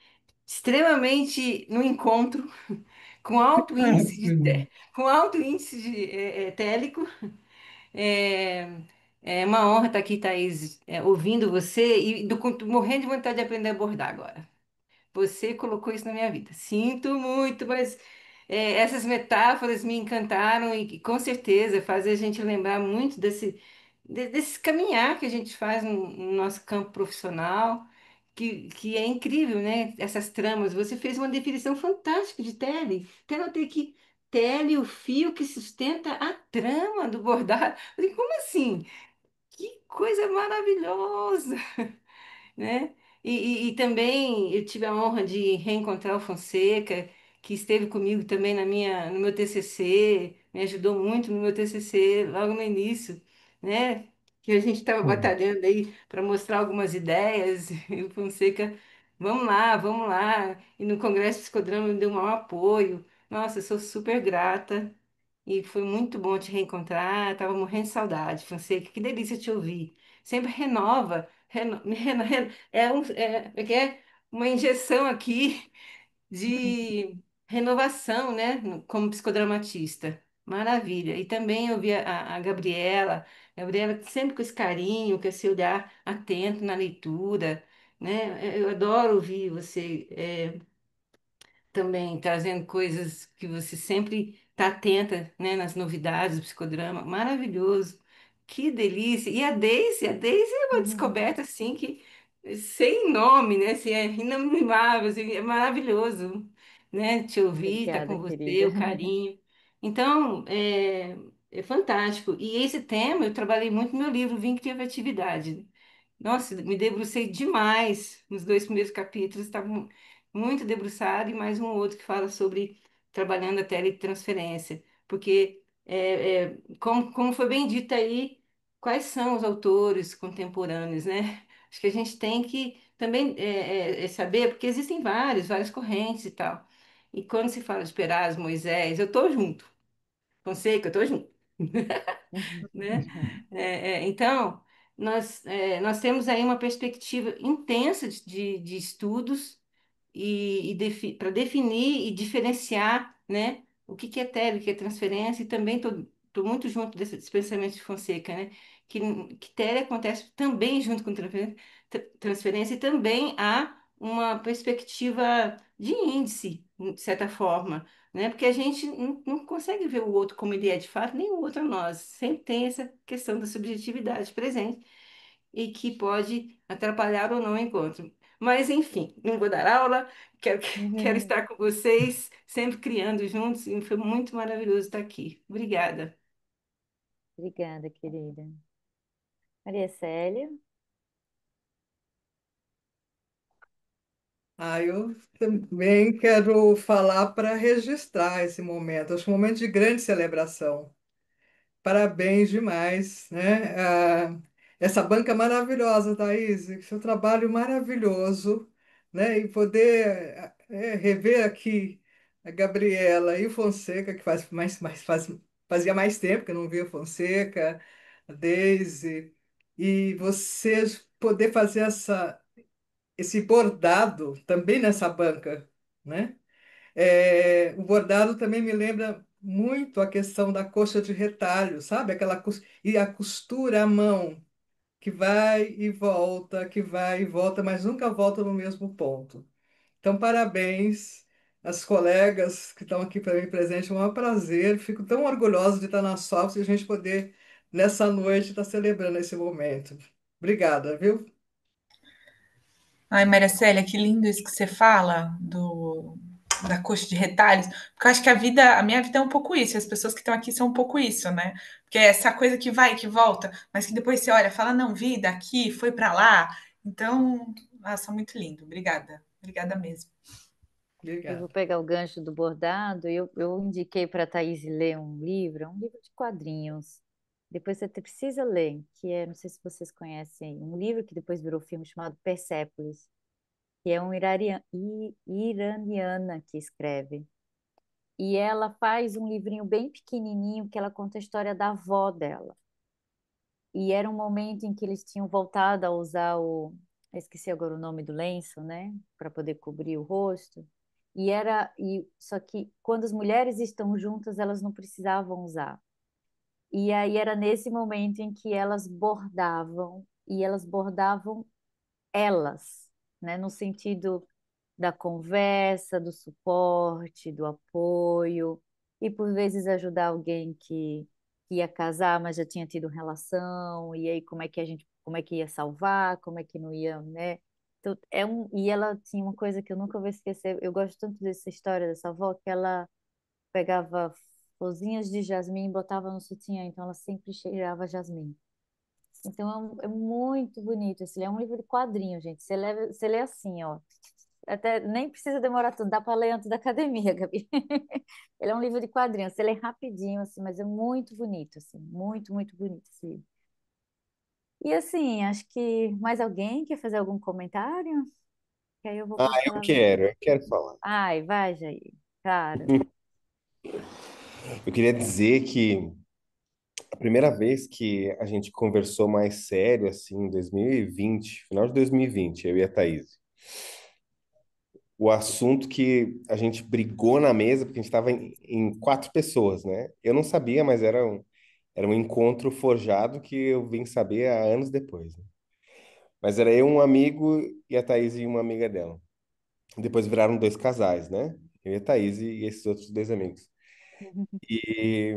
extremamente no encontro, com alto Ah, índice com alto índice télico. É, é uma honra estar aqui, Thaís, ouvindo você e morrendo de vontade de aprender a bordar agora. Você colocou isso na minha vida. Sinto muito, mas essas metáforas me encantaram e que, com certeza fazem a gente lembrar muito desse caminhar que a gente faz no nosso campo profissional, que é incrível, né? Essas tramas. Você fez uma definição fantástica de tele. Até notei aqui, tele, o fio que sustenta a trama do bordado. Eu falei, como assim? Que coisa maravilhosa! Né? E também eu tive a honra de reencontrar o Fonseca, que esteve comigo também no meu TCC, me ajudou muito no meu TCC logo no início, né? Que a gente estava pô, batalhando aí para mostrar algumas ideias, e o Fonseca, vamos lá, vamos lá. E no Congresso Psicodrama me deu um maior apoio. Nossa, eu sou super grata. E foi muito bom te reencontrar. Tava morrendo de saudade, Fonseca. Que delícia te ouvir. Sempre renova. Que é uma injeção aqui de renovação, né? Como psicodramatista. Maravilha. E também eu vi a Gabriela sempre com esse carinho, com esse olhar atento na leitura, né? Eu adoro ouvir você. também trazendo coisas que você sempre está atenta, né, nas novidades do psicodrama. Maravilhoso. Que delícia. E a Daisy é uma descoberta assim que sem nome, né, assim, é inanimável, assim, é maravilhoso, né, te ouvir, estar Obrigada, com você, querida. o carinho. Então, é fantástico. E esse tema eu trabalhei muito no meu livro Vim Criatividade. Nossa, me debrucei demais nos dois primeiros capítulos, estava muito debruçado, e mais um outro que fala sobre trabalhando a teletransferência, porque, como foi bem dito aí, quais são os autores contemporâneos, né? Acho que a gente tem que também saber, porque existem várias correntes e tal. E quando se fala de Peraz, Moisés, eu tô junto. Fonseca, eu tô junto. Né? Então, nós temos aí uma perspectiva intensa de estudos para definir e diferenciar, né, o que que é tele, o que é transferência, e também estou muito junto desse pensamento de Fonseca, né, que tele acontece também junto com transferência, e também há uma perspectiva de índice, de certa forma, né, porque a gente não consegue ver o outro como ele é de fato, nem o outro a nós, sempre tem essa questão da subjetividade presente e que pode atrapalhar ou não o encontro. Mas, enfim, não vou dar aula, quero, quero estar com vocês, sempre criando juntos, e foi muito maravilhoso estar aqui. Obrigada. Obrigada, querida. Maria Célia. Eu também quero falar para registrar esse momento. Acho um momento de grande celebração. Parabéns demais, né? Essa banca maravilhosa, Thaís, seu trabalho maravilhoso, né? E poder rever aqui a Gabriela e o Fonseca, que fazia mais tempo que eu não via o Fonseca, a Deise, e vocês poder fazer esse bordado também nessa banca, né? O bordado também me lembra muito a questão da coxa de retalho, sabe? E a costura à mão, que vai e volta, que vai e volta, mas nunca volta no mesmo ponto. Então, parabéns às colegas que estão aqui para mim presente. É um prazer. Fico tão orgulhosa de estar na SOPS e a gente poder, nessa noite, estar celebrando esse momento. Obrigada, viu? Ai, Maria Célia, que lindo isso que você fala da coxa de retalhos, porque eu acho que a minha vida é um pouco isso, e as pessoas que estão aqui são um pouco isso, né? Porque é essa coisa que vai e que volta, mas que depois você olha, fala, não, vida aqui, foi para lá. Então, nossa, muito lindo. Obrigada. Obrigada mesmo. Eu vou Obrigada. pegar o gancho do bordado. Eu indiquei para a Thaís ler é um livro de quadrinhos. Depois você precisa ler, que é, não sei se vocês conhecem, um livro que depois virou filme chamado Persépolis, que é uma iraniana que escreve. E ela faz um livrinho bem pequenininho que ela conta a história da avó dela. E era um momento em que eles tinham voltado a usar eu esqueci agora o nome do lenço, né, para poder cobrir o rosto. Só que quando as mulheres estão juntas, elas não precisavam usar. E aí era nesse momento em que elas bordavam, e elas bordavam elas, né, no sentido da conversa, do suporte, do apoio, e por vezes ajudar alguém que ia casar, mas já tinha tido relação, e aí como é que ia salvar, como é que não ia, né? Então, e ela tinha uma coisa que eu nunca vou esquecer, eu gosto tanto dessa história dessa avó, que ela pegava florzinhas de jasmim e botava no sutiã, então ela sempre cheirava jasmim. Então é muito bonito. Esse é um livro de quadrinho, gente. Você lê assim, ó. Até nem precisa demorar tudo, dá para ler antes da academia, Gabi. Ele é um livro de quadrinhos, você lê rapidinho, assim, mas é muito bonito, assim, muito, muito bonito esse livro. E assim, acho que mais alguém quer fazer algum comentário? Que aí eu vou para a palavra. Eu quero falar. Ai, vai, Jair. Claro. Eu queria dizer que a primeira vez que a gente conversou mais sério, assim, em 2020, final de 2020, eu e a Thaís, o assunto que a gente brigou na mesa, porque a gente estava em quatro pessoas, né? Eu não sabia, mas era um encontro forjado que eu vim saber há anos depois, né? Mas era eu, um amigo, e a Thaís e uma amiga dela. Depois viraram dois casais, né? Eu e a Thaís e esses outros dois amigos. E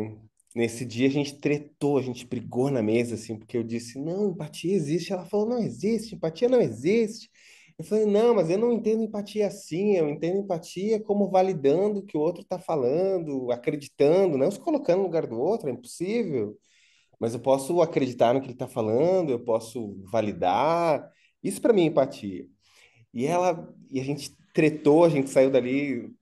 nesse dia a gente tretou, a gente brigou na mesa, assim, porque eu disse, não, empatia existe. Ela falou, não existe, empatia não existe. Eu falei, não, mas eu não entendo empatia assim, eu entendo empatia como validando o que o outro está falando, acreditando, não se colocando no lugar do outro, é impossível. Mas eu posso acreditar no que ele está falando, eu posso validar. Isso para mim é empatia. E a gente tretou, a gente saiu dali,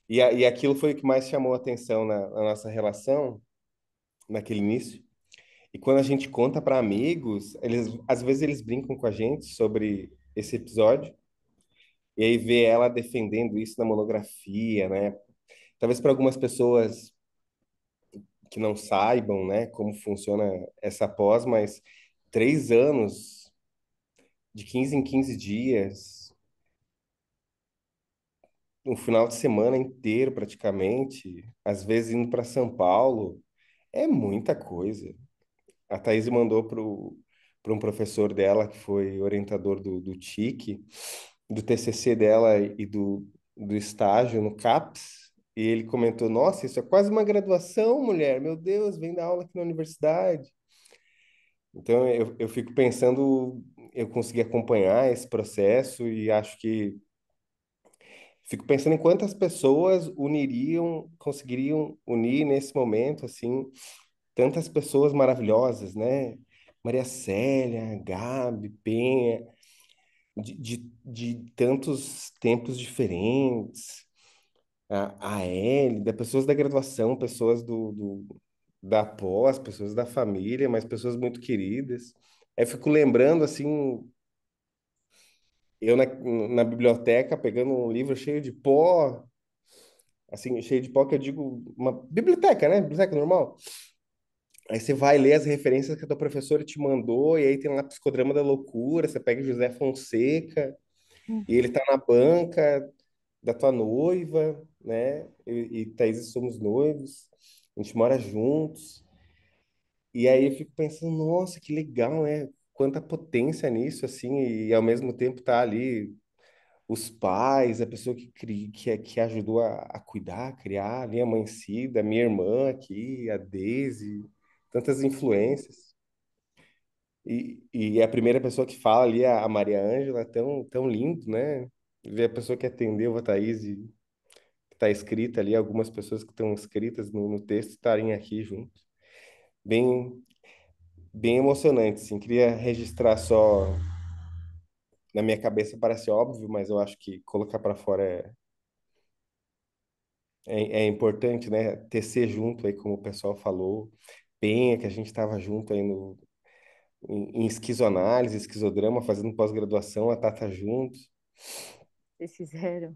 e aquilo foi o que mais chamou a atenção na nossa relação, naquele início. E quando a gente conta para amigos, às vezes eles brincam com a gente sobre esse episódio, e aí vê ela defendendo isso na monografia, né? Talvez para algumas pessoas que não saibam, né, como funciona essa pós, mas 3 anos, de 15 em 15 dias, um final de semana inteiro praticamente, às vezes indo para São Paulo, é muita coisa. A Thaís mandou para um professor dela, que foi orientador do TIC, do TCC dela e do estágio no CAPES, e ele comentou: Nossa, isso é quase uma graduação, mulher, meu Deus, vem dar aula aqui na universidade. Então eu fico pensando, eu consegui acompanhar esse processo e acho que fico pensando em quantas pessoas conseguiriam unir nesse momento, assim, tantas pessoas maravilhosas, né? Maria Célia, Gabi, Penha, de tantos tempos diferentes, a Hélida, pessoas da graduação, pessoas da pós, pessoas da família, mas pessoas muito queridas. Aí eu fico lembrando, assim, eu na biblioteca pegando um livro cheio de pó, assim, cheio de pó que eu digo, uma biblioteca, né? Biblioteca normal. Aí você vai ler as referências que a tua professora te mandou, e aí tem lá Psicodrama da Loucura, você pega José Fonseca, e ele tá na banca da tua noiva, né? E Thaís e somos noivos, a gente mora juntos. E aí eu fico pensando, nossa, que legal, né? Quanta potência nisso, assim, e ao mesmo tempo tá ali os pais, a pessoa que ajudou a cuidar, a criar, ali a mãe Cida, a minha irmã aqui, a Daisy, tantas influências. E a primeira pessoa que fala ali, a Maria Ângela, tão, tão lindo, né? Ver a pessoa que atendeu a Thaís, e que está escrita ali, algumas pessoas que estão escritas no texto estarem aqui juntos. Bem, bem emocionante, assim. Queria registrar só, na minha cabeça parece óbvio, mas eu acho que colocar para fora é importante, né? Tecer junto aí, como o pessoal falou. Penha, que a gente estava junto aí em esquizoanálise, esquizodrama, fazendo pós-graduação, a Tata juntos. Vocês fizeram.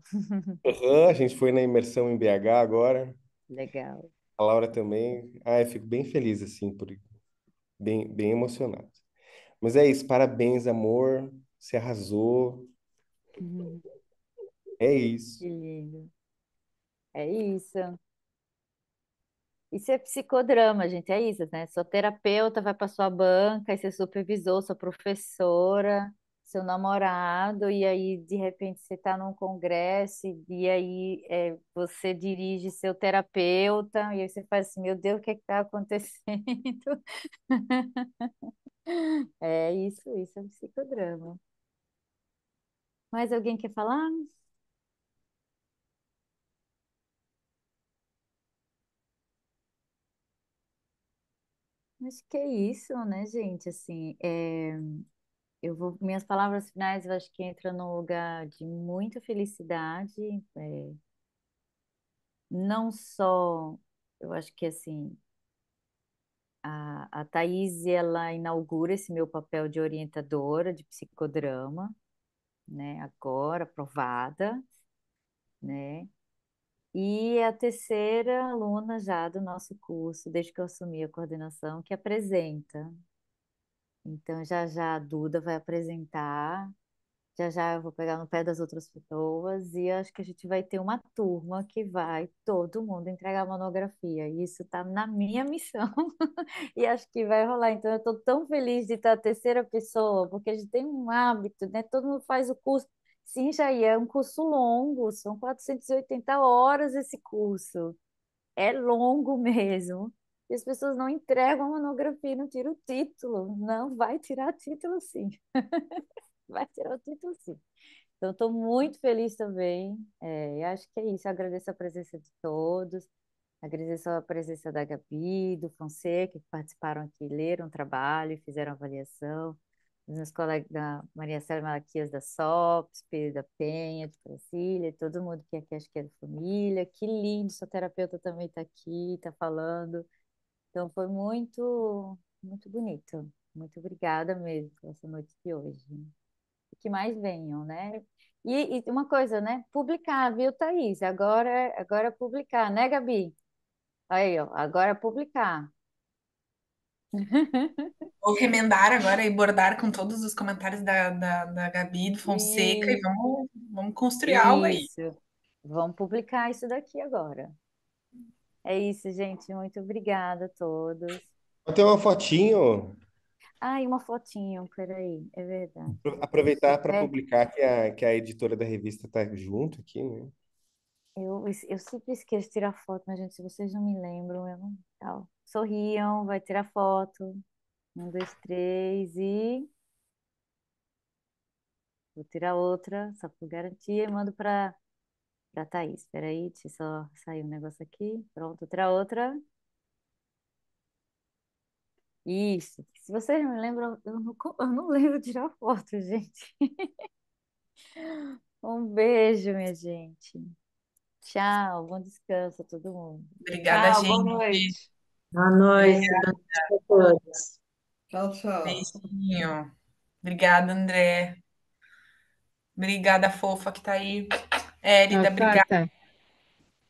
Aham, a gente foi na imersão em BH agora, Legal. a Laura também. Ah, eu fico bem feliz, assim, bem, bem emocionado. Mas é isso, parabéns, amor, você arrasou, Uhum. é isso. Que lindo. É isso. Isso é psicodrama, gente, é isso, né? Sua terapeuta vai para sua banca, aí você supervisor, sua professora, seu namorado, e aí de repente você está num congresso, e aí você dirige seu terapeuta, e aí você faz assim, meu Deus, o que está acontecendo? Isso é psicodrama. Mais alguém quer falar? Acho que é isso, né, gente? Assim, minhas palavras finais, eu acho que entra num lugar de muita felicidade, não só, eu acho que assim, a Thaís, ela inaugura esse meu papel de orientadora de psicodrama, né, agora aprovada, né, e é a terceira aluna já do nosso curso, desde que eu assumi a coordenação, que apresenta. Então, já já a Duda vai apresentar. Já já eu vou pegar no pé das outras pessoas e acho que a gente vai ter uma turma que vai todo mundo entregar a monografia. E isso está na minha missão e acho que vai rolar. Então eu estou tão feliz de estar a terceira pessoa, porque a gente tem um hábito, né? Todo mundo faz o curso Sim, Jair, é um curso longo, são 480 horas esse curso. É longo mesmo. E as pessoas não entregam a monografia e não tiram o título. Não, vai tirar título sim. Vai tirar o título sim. Então, estou muito feliz também. E acho que é isso. Eu agradeço a presença de todos. Agradeço a presença da Gabi, do Fonseca, que participaram aqui, leram o trabalho e fizeram avaliação. Dos meus colegas da Maria Célia Malaquias da SOPSP, da Penha, de Brasília, todo mundo que aqui acho que é da família. Que lindo, sua terapeuta também está aqui, está falando. Então foi muito, muito bonito. Muito obrigada mesmo por essa noite de hoje. E que mais venham, né? E uma coisa, né? Publicar, viu, Thaís? Agora é publicar, né, Gabi? Aí, ó, agora é publicar. Vou remendar agora e bordar com todos os comentários da Gabi, do Fonseca, e Isso, vamos construir algo aí. isso. Vamos publicar isso daqui agora. É isso, gente. Muito obrigada a todos. Vou ter uma fotinho, Ai, uma fotinho, peraí. É verdade. aproveitar para É, publicar que a editora da revista está junto aqui, né? eu sempre esqueço de tirar foto, mas, gente, se vocês não me lembram, eu não. Tal. Sorriam, vai tirar foto. Um, dois, três e. Vou tirar outra, só por garantia, e mando para Thaís. Espera aí, deixa eu só sair um negócio aqui. Pronto, tirar outra. Isso. Se vocês não me lembram, eu não lembro de tirar foto, gente. Um beijo, minha gente. Tchau, bom descanso a todo mundo. Obrigada, Tchau, boa gente. noite. Boa noite, boa noite a todos. Tchau, tchau. Beijinho. Obrigada, André. Obrigada, fofa, que tá aí. Tchau, Élida, tchau, obrigada. até.